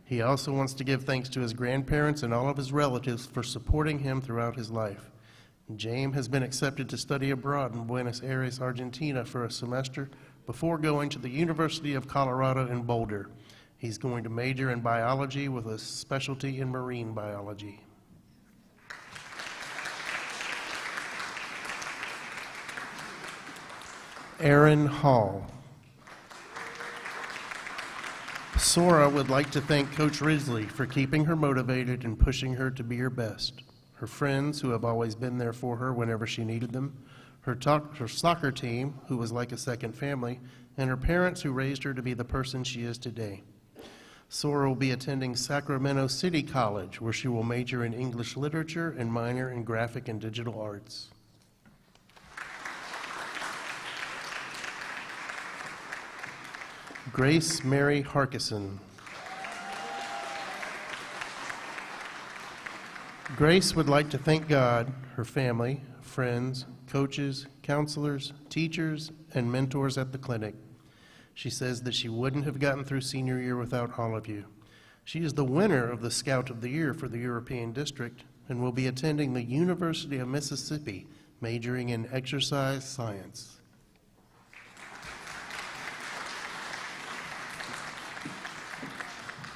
He also wants to give thanks to his grandparents and all of his relatives for supporting him throughout his life. James has been accepted to study abroad in Buenos Aires, Argentina for a semester before going to the University of Colorado in Boulder. He's going to major in biology with a specialty in marine biology. Aaron Hall. Sora would like to thank Coach Risley for keeping her motivated and pushing her to be her best. Her friends who have always been there for her whenever she needed them, her soccer team who was like a second family, and her parents who raised her to be the person she is today. Sora will be attending Sacramento City College, where she will major in English literature and minor in graphic and digital arts. Grace Mary Harkison. Grace would like to thank God, her family, friends, coaches, counselors, teachers, and mentors at the clinic. She says that she wouldn't have gotten through senior year without all of you. She is the winner of the Scout of the Year for the European District and will be attending the University of Mississippi, majoring in exercise science.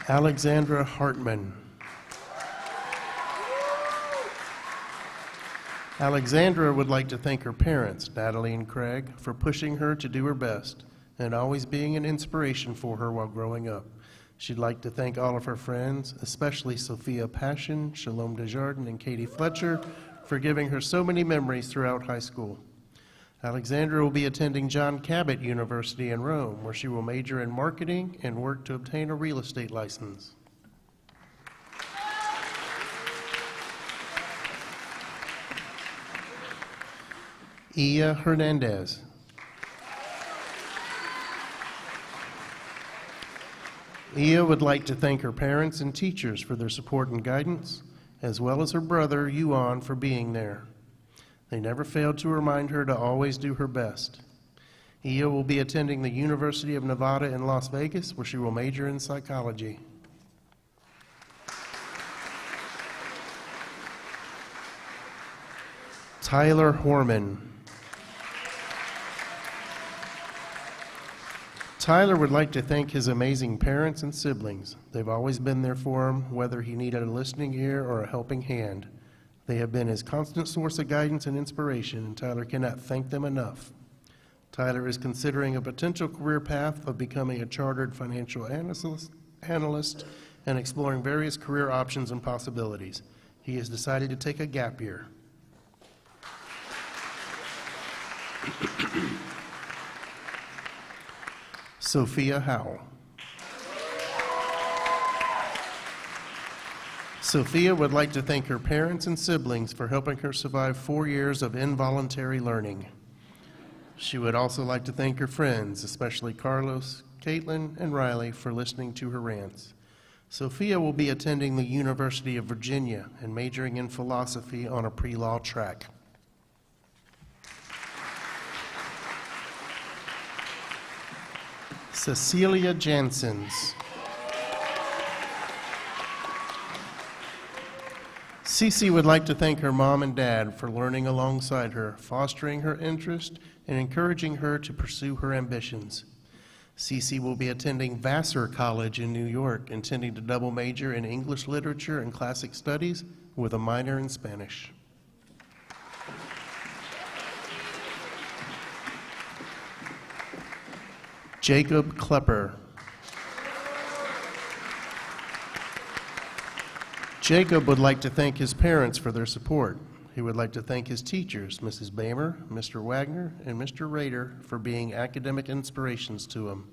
Alexandra Hartman. Alexandra would like to thank her parents, Natalie and Craig, for pushing her to do her best and always being an inspiration for her while growing up. She'd like to thank all of her friends, especially Sophia Passion, Shalom Desjardins, and Katie Fletcher, for giving her so many memories throughout high school. Alexandra will be attending John Cabot University in Rome, where she will major in marketing and work to obtain a real estate license. Ia Hernandez. Ia would like to thank her parents and teachers for their support and guidance, as well as her brother, Yuan, for being there. They never failed to remind her to always do her best. Ia will be attending the University of Nevada in Las Vegas, where she will major in psychology. Tyler Horman. Tyler would like to thank his amazing parents and siblings. They've always been there for him, whether he needed a listening ear or a helping hand. They have been his constant source of guidance and inspiration, and Tyler cannot thank them enough. Tyler is considering a potential career path of becoming a chartered financial analyst and exploring various career options and possibilities. He has decided to take a gap year. Sophia Howell. Sophia would like to thank her parents and siblings for helping her survive 4 years of involuntary learning. She would also like to thank her friends, especially Carlos, Caitlin, and Riley, for listening to her rants. Sophia will be attending the University of Virginia and majoring in philosophy on a pre-law track. Cecilia Jansens. Cece would like to thank her mom and dad for learning alongside her, fostering her interest, and encouraging her to pursue her ambitions. Cece will be attending Vassar College in New York, intending to double major in English literature and classic studies with a minor in Spanish. Jacob Klepper. Jacob would like to thank his parents for their support. He would like to thank his teachers, Mrs. Bamer, Mr. Wagner, and Mr. Rader, for being academic inspirations to him.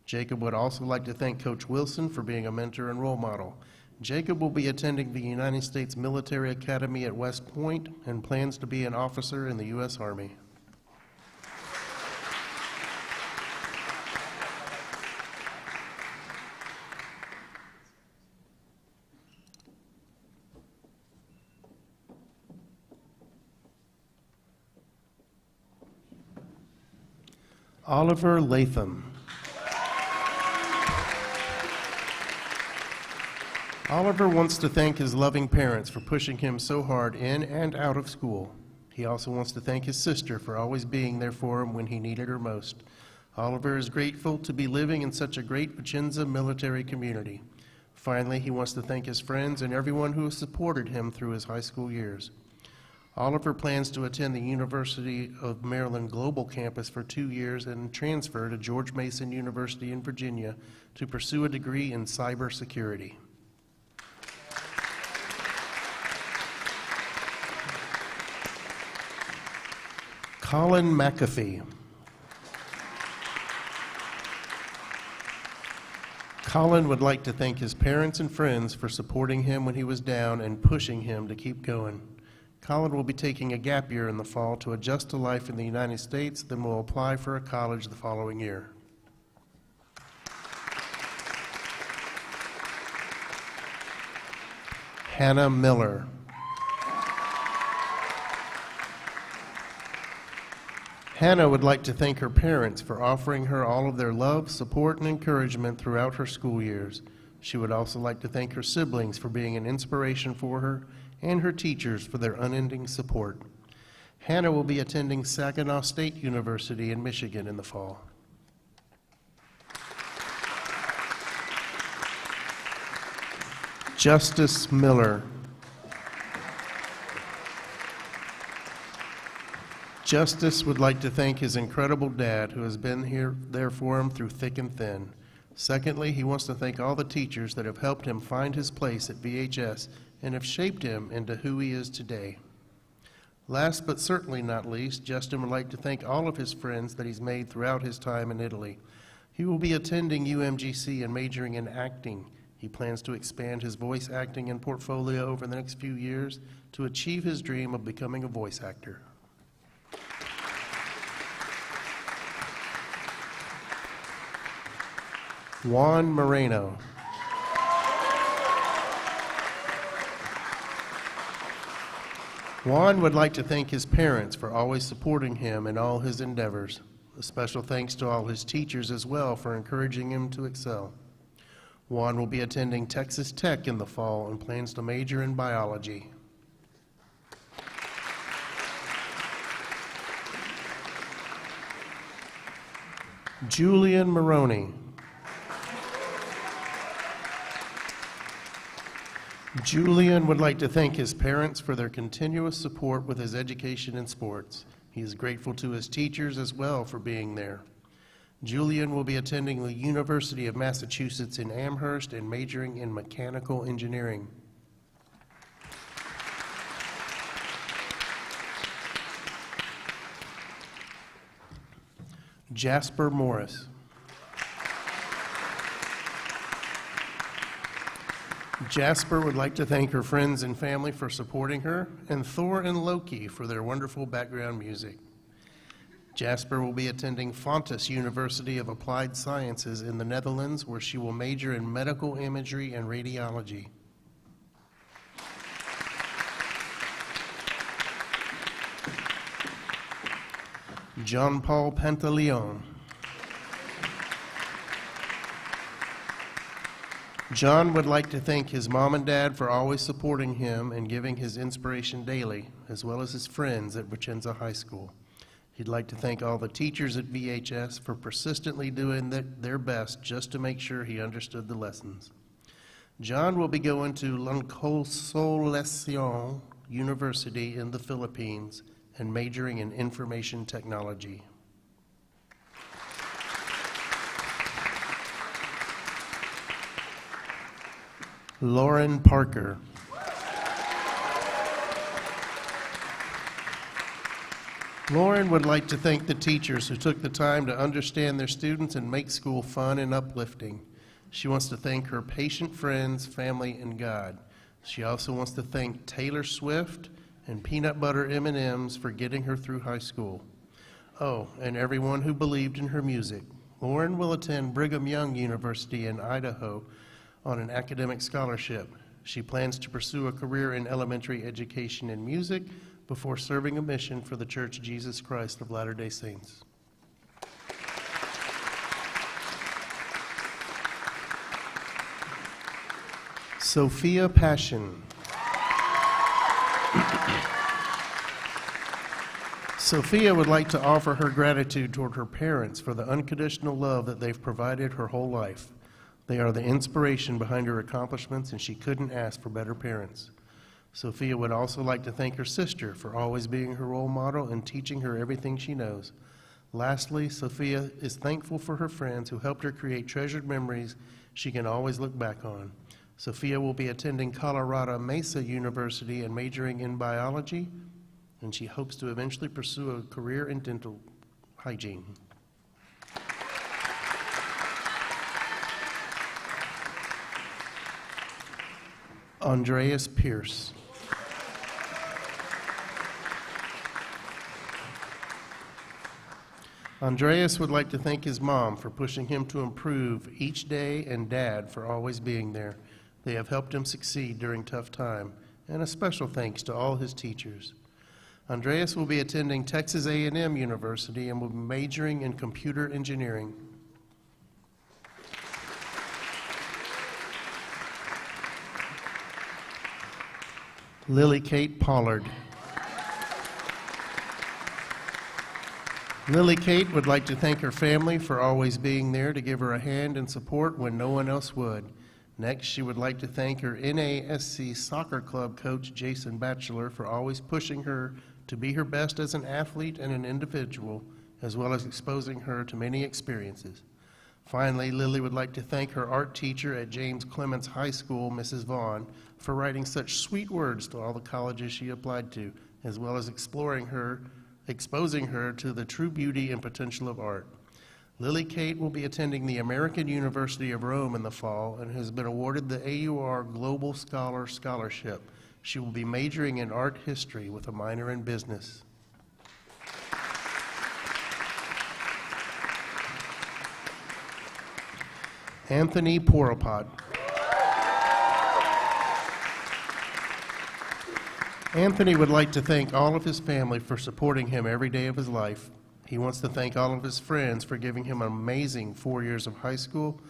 Jacob would also like to thank Coach Wilson for being a mentor and role model. Jacob will be attending the United States Military Academy at West Point and plans to be an officer in the U.S. Army. Oliver Latham. Oliver wants to thank his loving parents for pushing him so hard in and out of school. He also wants to thank his sister for always being there for him when he needed her most. Oliver is grateful to be living in such a great Vicenza military community. Finally, he wants to thank his friends and everyone who has supported him through his high school years. Oliver plans to attend the University of Maryland Global Campus for 2 years and transfer to George Mason University in Virginia to pursue a degree in cybersecurity. Colin McAfee. Colin would like to thank his parents and friends for supporting him when he was down and pushing him to keep going. Colin will be taking a gap year in the fall to adjust to life in the United States, then will apply for a college the following year. Hannah Miller. Hannah would like to thank her parents for offering her all of their love, support, and encouragement throughout her school years. She would also like to thank her siblings for being an inspiration for her and her teachers for their unending support. Hannah will be attending Saginaw State University in Michigan in the fall. Justice Miller. Justice would like to thank his incredible dad who has been there for him through thick and thin. Secondly, he wants to thank all the teachers that have helped him find his place at VHS and have shaped him into who he is today. Last but certainly not least, Justin would like to thank all of his friends that he's made throughout his time in Italy. He will be attending UMGC and majoring in acting. He plans to expand his voice acting and portfolio over the next few years to achieve his dream of becoming a voice actor. Juan Moreno. Juan would like to thank his parents for always supporting him in all his endeavors. A special thanks to all his teachers as well for encouraging him to excel. Juan will be attending Texas Tech in the fall and plans to major in biology. Julian Maroney. Julian would like to thank his parents for their continuous support with his education and sports. He is grateful to his teachers as well for being there. Julian will be attending the University of Massachusetts in Amherst and majoring in mechanical engineering. Jasper Morris. Jasper would like to thank her friends and family for supporting her, and Thor and Loki for their wonderful background music. Jasper will be attending Fontys University of Applied Sciences in the Netherlands, where she will major in medical imagery and radiology. John Paul Pantaleon. John would like to thank his mom and dad for always supporting him and giving his inspiration daily, as well as his friends at Vicenza High School. He'd like to thank all the teachers at VHS for persistently doing their best just to make sure he understood the lessons. John will be going to La Consolacion University in the Philippines and majoring in information technology. Lauren Parker. Lauren would like to thank the teachers who took the time to understand their students and make school fun and uplifting. She wants to thank her patient friends, family, and God. She also wants to thank Taylor Swift and Peanut Butter M&Ms for getting her through high school. Oh, and everyone who believed in her music. Lauren will attend Brigham Young University in Idaho on an academic scholarship. She plans to pursue a career in elementary education and music before serving a mission for the Church of Jesus Christ of Latter-day Saints. Sophia Passion. Sophia would like to offer her gratitude toward her parents for the unconditional love that they've provided her whole life. They are the inspiration behind her accomplishments, and she couldn't ask for better parents. Sophia would also like to thank her sister for always being her role model and teaching her everything she knows. Lastly, Sophia is thankful for her friends who helped her create treasured memories she can always look back on. Sophia will be attending Colorado Mesa University and majoring in biology, and she hopes to eventually pursue a career in dental hygiene. Andreas Pierce. Andreas would like to thank his mom for pushing him to improve each day and Dad for always being there. They have helped him succeed during tough time, and a special thanks to all his teachers. Andreas will be attending Texas A&M University and will be majoring in computer engineering. Lily Kate Pollard. Lily Kate would like to thank her family for always being there to give her a hand and support when no one else would. Next, she would like to thank her NASC soccer club coach, Jason Batchelor, for always pushing her to be her best as an athlete and an individual, as well as exposing her to many experiences. Finally, Lily would like to thank her art teacher at James Clements High School, Mrs. Vaughn, for writing such sweet words to all the colleges she applied to, as well as exposing her to the true beauty and potential of art. Lily Kate will be attending the American University of Rome in the fall and has been awarded the AUR Global Scholar Scholarship. She will be majoring in art history with a minor in business. Anthony Porapod. Anthony would like to thank all of his family for supporting him every day of his life. He wants to thank all of his friends for giving him an amazing 4 years of high school.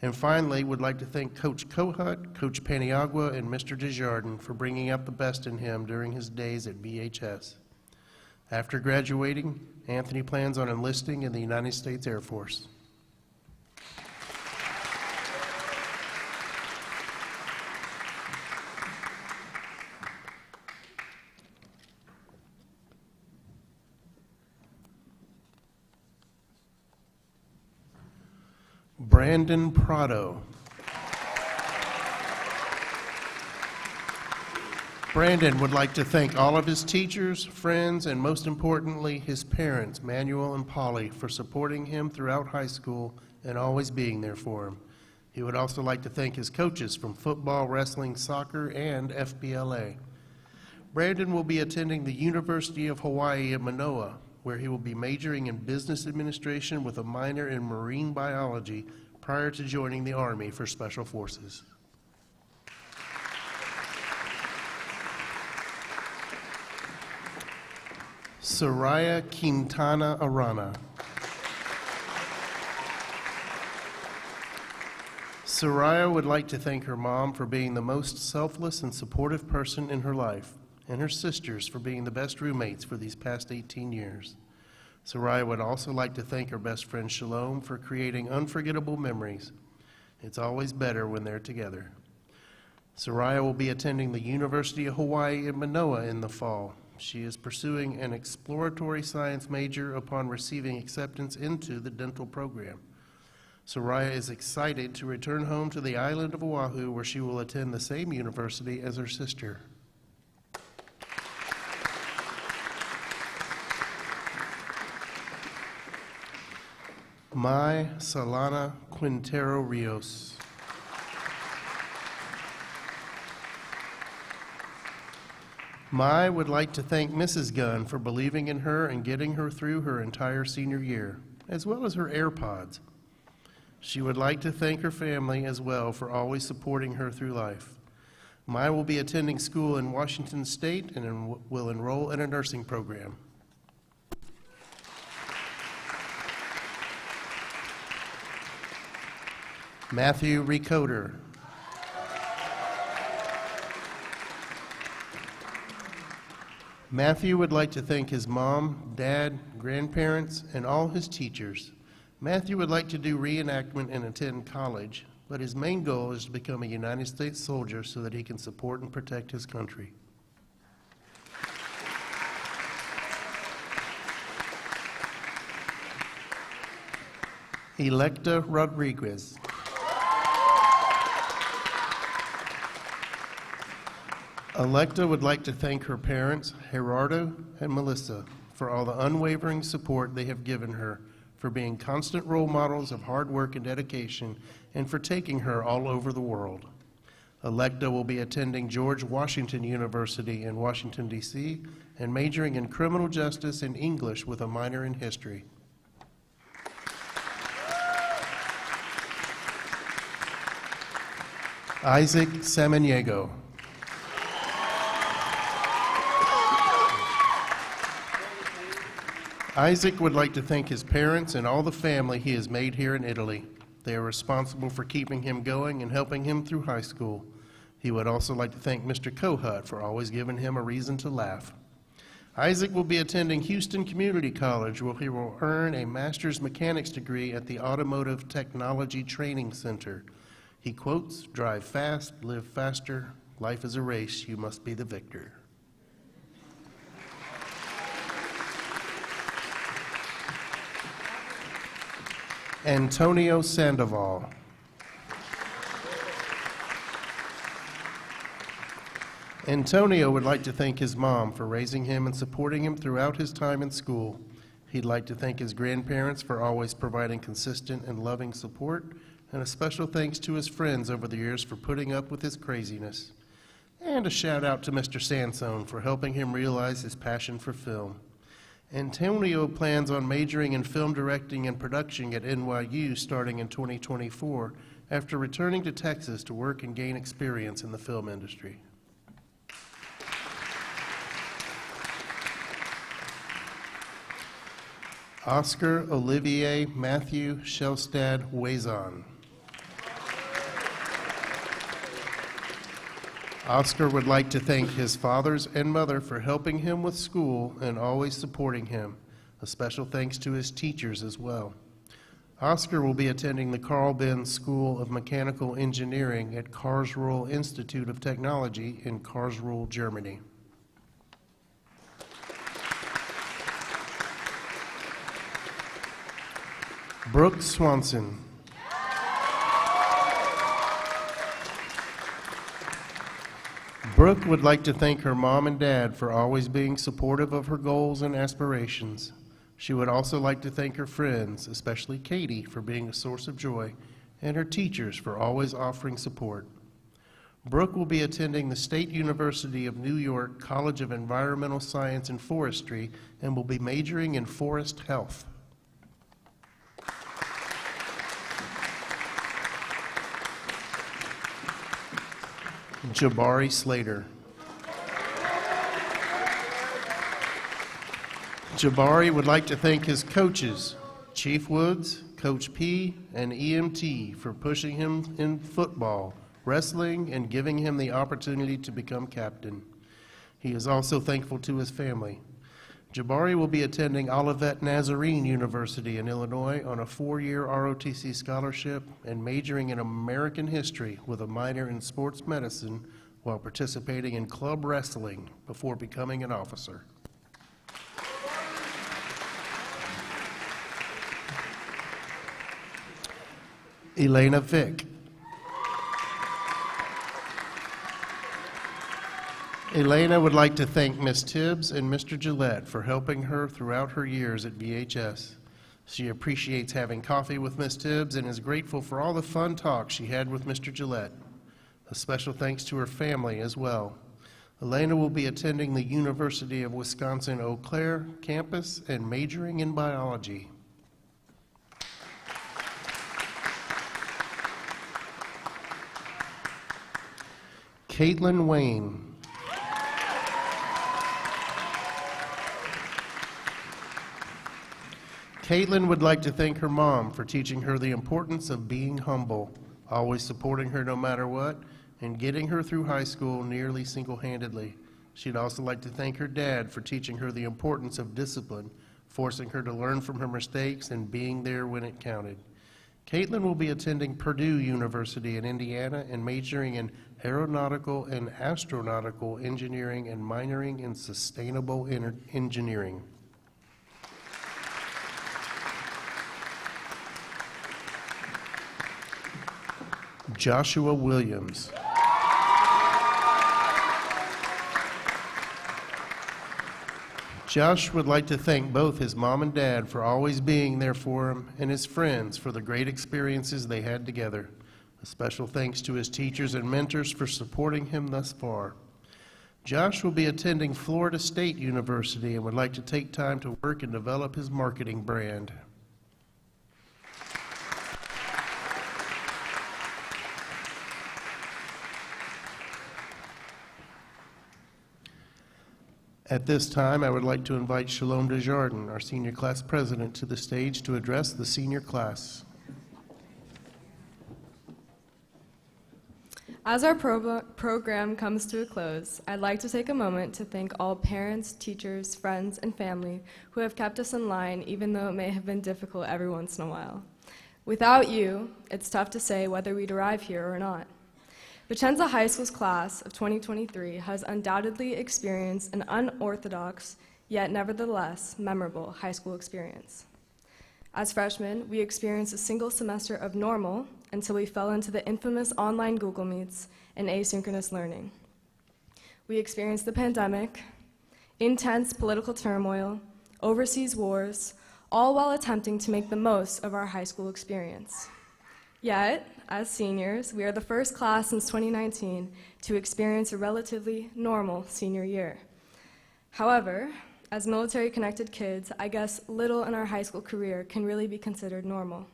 And finally, would like to thank Coach Kohut, Coach Paniagua, and Mr. Desjardins for bringing out the best in him during his days at VHS. After graduating, Anthony plans on enlisting in the United States Air Force. Brandon Prado. Brandon would like to thank all of his teachers, friends, and most importantly, his parents, Manuel and Polly, for supporting him throughout high school and always being there for him. He would also like to thank his coaches from football, wrestling, soccer, and FBLA. Brandon will be attending the University of Hawaii at Manoa, where he will be majoring in business administration with a minor in marine biology prior to joining the Army for Special Forces. Soraya Quintana Arana. Soraya would like to thank her mom for being the most selfless and supportive person in her life, and her sisters for being the best roommates for these past 18 years. Soraya would also like to thank her best friend Shalom for creating unforgettable memories. It's always better when they're together. Soraya will be attending the University of Hawaii in Manoa in the fall. She is pursuing an exploratory science major upon receiving acceptance into the dental program. Soraya is excited to return home to the island of Oahu, where she will attend the same university as her sister. Mai Solana Quintero Rios. Mai would like to thank Mrs. Gunn for believing in her and getting her through her entire senior year, as well as her AirPods. She would like to thank her family as well for always supporting her through life. Mai will be attending school in Washington State and will enroll in a nursing program. Matthew Ricoder. Matthew would like to thank his mom, dad, grandparents, and all his teachers. Matthew would like to do reenactment and attend college, but his main goal is to become a United States soldier so that he can support and protect his country. Electa Rodriguez. Electa would like to thank her parents, Gerardo and Melissa, for all the unwavering support they have given her, for being constant role models of hard work and dedication, and for taking her all over the world. Electa will be attending George Washington University in Washington, D.C., and majoring in criminal justice and English with a minor in history. Isaac Samaniego. Isaac would like to thank his parents and all the family he has made here in Italy. They are responsible for keeping him going and helping him through high school. He would also like to thank Mr. Kohut for always giving him a reason to laugh. Isaac will be attending Houston Community College, where he will earn a master's mechanics degree at the Automotive Technology Training Center. He quotes, "Drive fast, live faster. Life is a race. You must be the victor." Antonio Sandoval. Antonio would like to thank his mom for raising him and supporting him throughout his time in school. He'd like to thank his grandparents for always providing consistent and loving support, and a special thanks to his friends over the years for putting up with his craziness. And a shout out to Mr. Sansone for helping him realize his passion for film. Antonio plans on majoring in film directing and production at NYU starting in 2024 after returning to Texas to work and gain experience in the film industry. Oscar Olivier Matthew Shelstad Wazon. Oscar would like to thank his fathers and mother for helping him with school and always supporting him. A special thanks to his teachers as well. Oscar will be attending the Carl Benz School of Mechanical Engineering at Karlsruhe Institute of Technology in Karlsruhe, Germany. Brooke Swanson. Brooke would like to thank her mom and dad for always being supportive of her goals and aspirations. She would also like to thank her friends, especially Katie, for being a source of joy, and her teachers for always offering support. Brooke will be attending the State University of New York College of Environmental Science and Forestry and will be majoring in forest health. Jabari Slater. Jabari would like to thank his coaches, Chief Woods, Coach P, and EMT for pushing him in football, wrestling, and giving him the opportunity to become captain. He is also thankful to his family. Jabari will be attending Olivet Nazarene University in Illinois on a 4-year ROTC scholarship and majoring in American history with a minor in sports medicine while participating in club wrestling before becoming an officer. Elena Vick. Elena would like to thank Ms. Tibbs and Mr. Gillette for helping her throughout her years at VHS. She appreciates having coffee with Ms. Tibbs and is grateful for all the fun talks she had with Mr. Gillette. A special thanks to her family as well. Elena will be attending the University of Wisconsin-Eau Claire campus and majoring in biology. Caitlin Wayne. Caitlin would like to thank her mom for teaching her the importance of being humble, always supporting her no matter what, and getting her through high school nearly single-handedly. She'd also like to thank her dad for teaching her the importance of discipline, forcing her to learn from her mistakes and being there when it counted. Caitlin will be attending Purdue University in Indiana and majoring in aeronautical and astronautical engineering and minoring in sustainable engineering. Joshua Williams. Josh would like to thank both his mom and dad for always being there for him and his friends for the great experiences they had together. A special thanks to his teachers and mentors for supporting him thus far. Josh will be attending Florida State University and would like to take time to work and develop his marketing brand. At this time, I would like to invite Shalom Desjardins, our senior class president, to the stage to address the senior class. As our program comes to a close, I'd like to take a moment to thank all parents, teachers, friends, and family who have kept us in line, even though it may have been difficult every once in a while. Without you, it's tough to say whether we'd arrive here or not. Vicenza High School's class of 2023 has undoubtedly experienced an unorthodox, yet nevertheless memorable high school experience. As freshmen, we experienced a single semester of normal until we fell into the infamous online Google Meets and asynchronous learning. We experienced the pandemic, intense political turmoil, overseas wars, all while attempting to make the most of our high school experience. Yet, as seniors, we are the first class since 2019 to experience a relatively normal senior year. However, as military-connected kids, I guess little in our high school career can really be considered normal.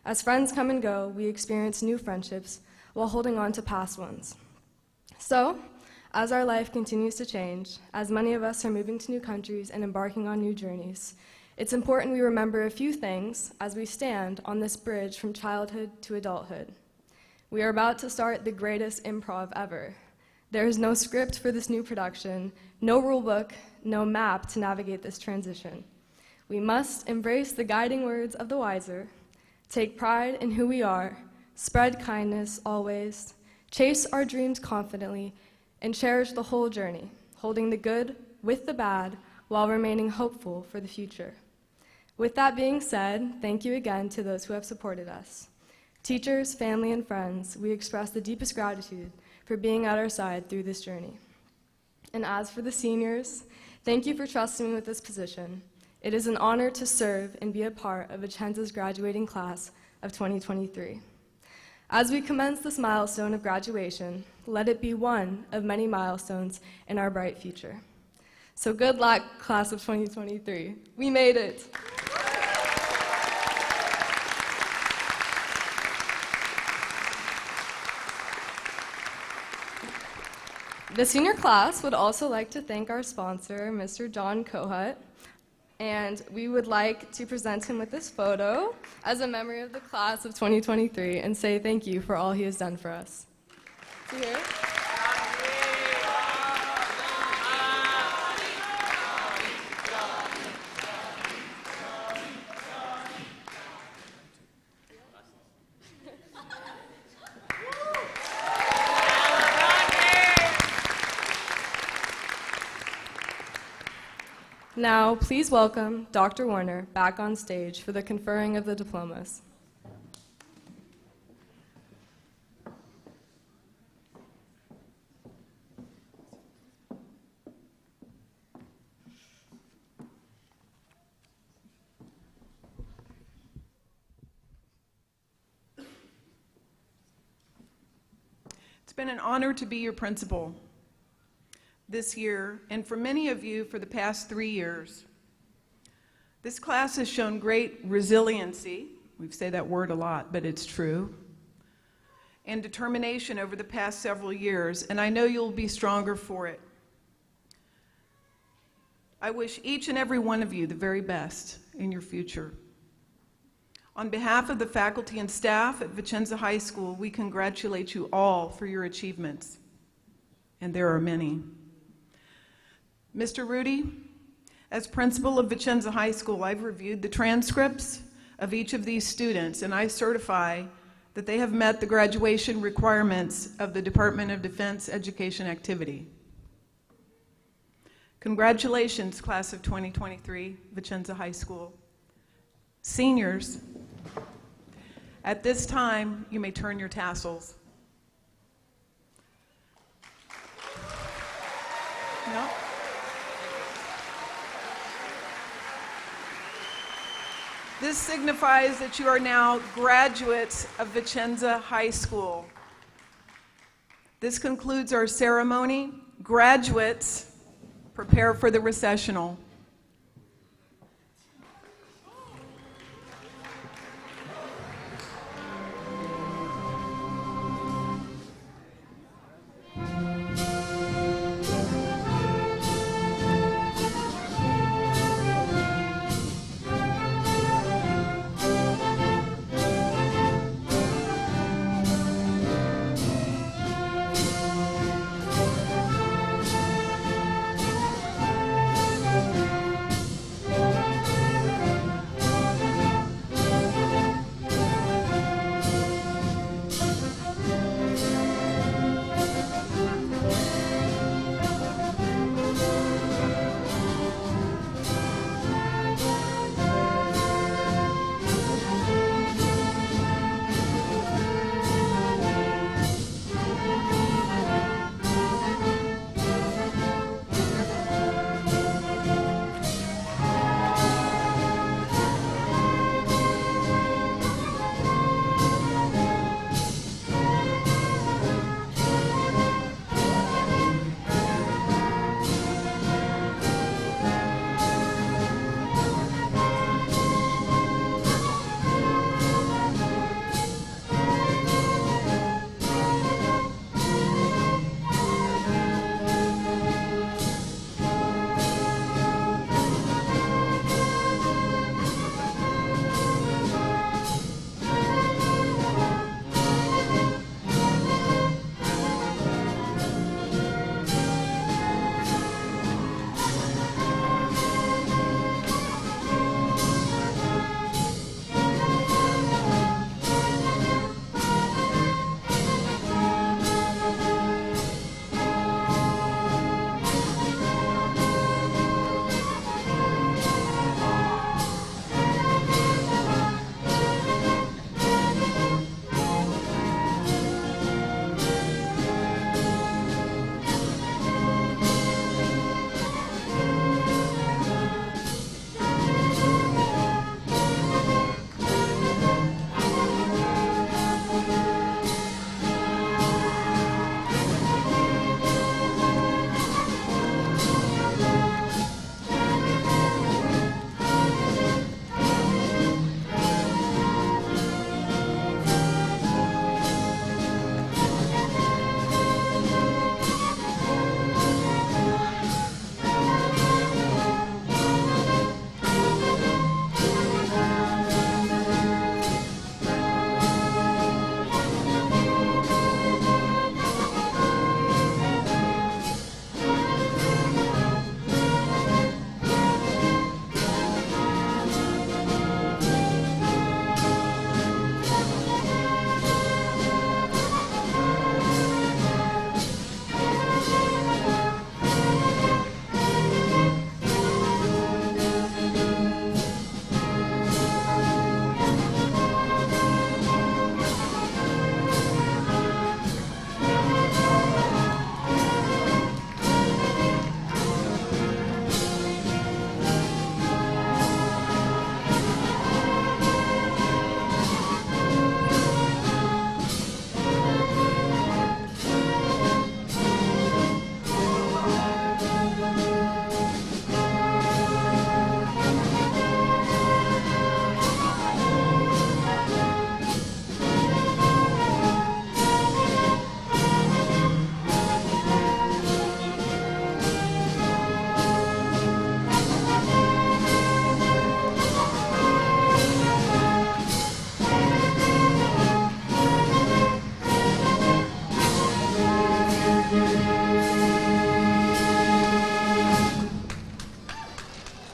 As friends come and go, we experience new friendships while holding on to past ones. So, as our life continues to change, as many of us are moving to new countries and embarking on new journeys, it's important we remember a few things as we stand on this bridge from childhood to adulthood. We are about to start the greatest improv ever. There is no script for this new production, no rule book, no map to navigate this transition. We must embrace the guiding words of the wiser, take pride in who we are, spread kindness always, chase our dreams confidently, and cherish the whole journey, holding the good with the bad while remaining hopeful for the future. With that being said, thank you again to those who have supported us. Teachers, family, and friends, we express the deepest gratitude for being at our side through this journey. And as for the seniors, thank you for trusting me with this position. It is an honor to serve and be a part of Vicenza's graduating class of 2023. As we commence this milestone of graduation, let it be one of many milestones in our bright future. So good luck, class of 2023. We made it. The senior class would also like to thank our sponsor, Mr. John Kohut, and we would like to present him with this photo as a memory of the class of 2023 and say thank you for all he has done for us. See here? Now, please welcome Dr. Warner back on stage for the conferring of the diplomas. It's been an honor to be your principal this year, and for many of you for the past 3 years. This class has shown great resiliency, we say that word a lot, but it's true, and determination over the past several years, and I know you'll be stronger for it. I wish each and every one of you the very best in your future. On behalf of the faculty and staff at Vicenza High School, we congratulate you all for your achievements, and there are many. Mr. Rudy, as principal of Vicenza High School, I've reviewed the transcripts of each of these students, and I certify that they have met the graduation requirements of the Department of Defense Education Activity. Congratulations, class of 2023, Vicenza High School. Seniors, at this time, you may turn your tassels. No? This signifies that you are now graduates of Vicenza High School. This concludes our ceremony. Graduates, prepare for the recessional.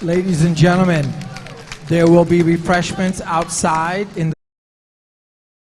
Ladies and gentlemen, there will be refreshments outside in the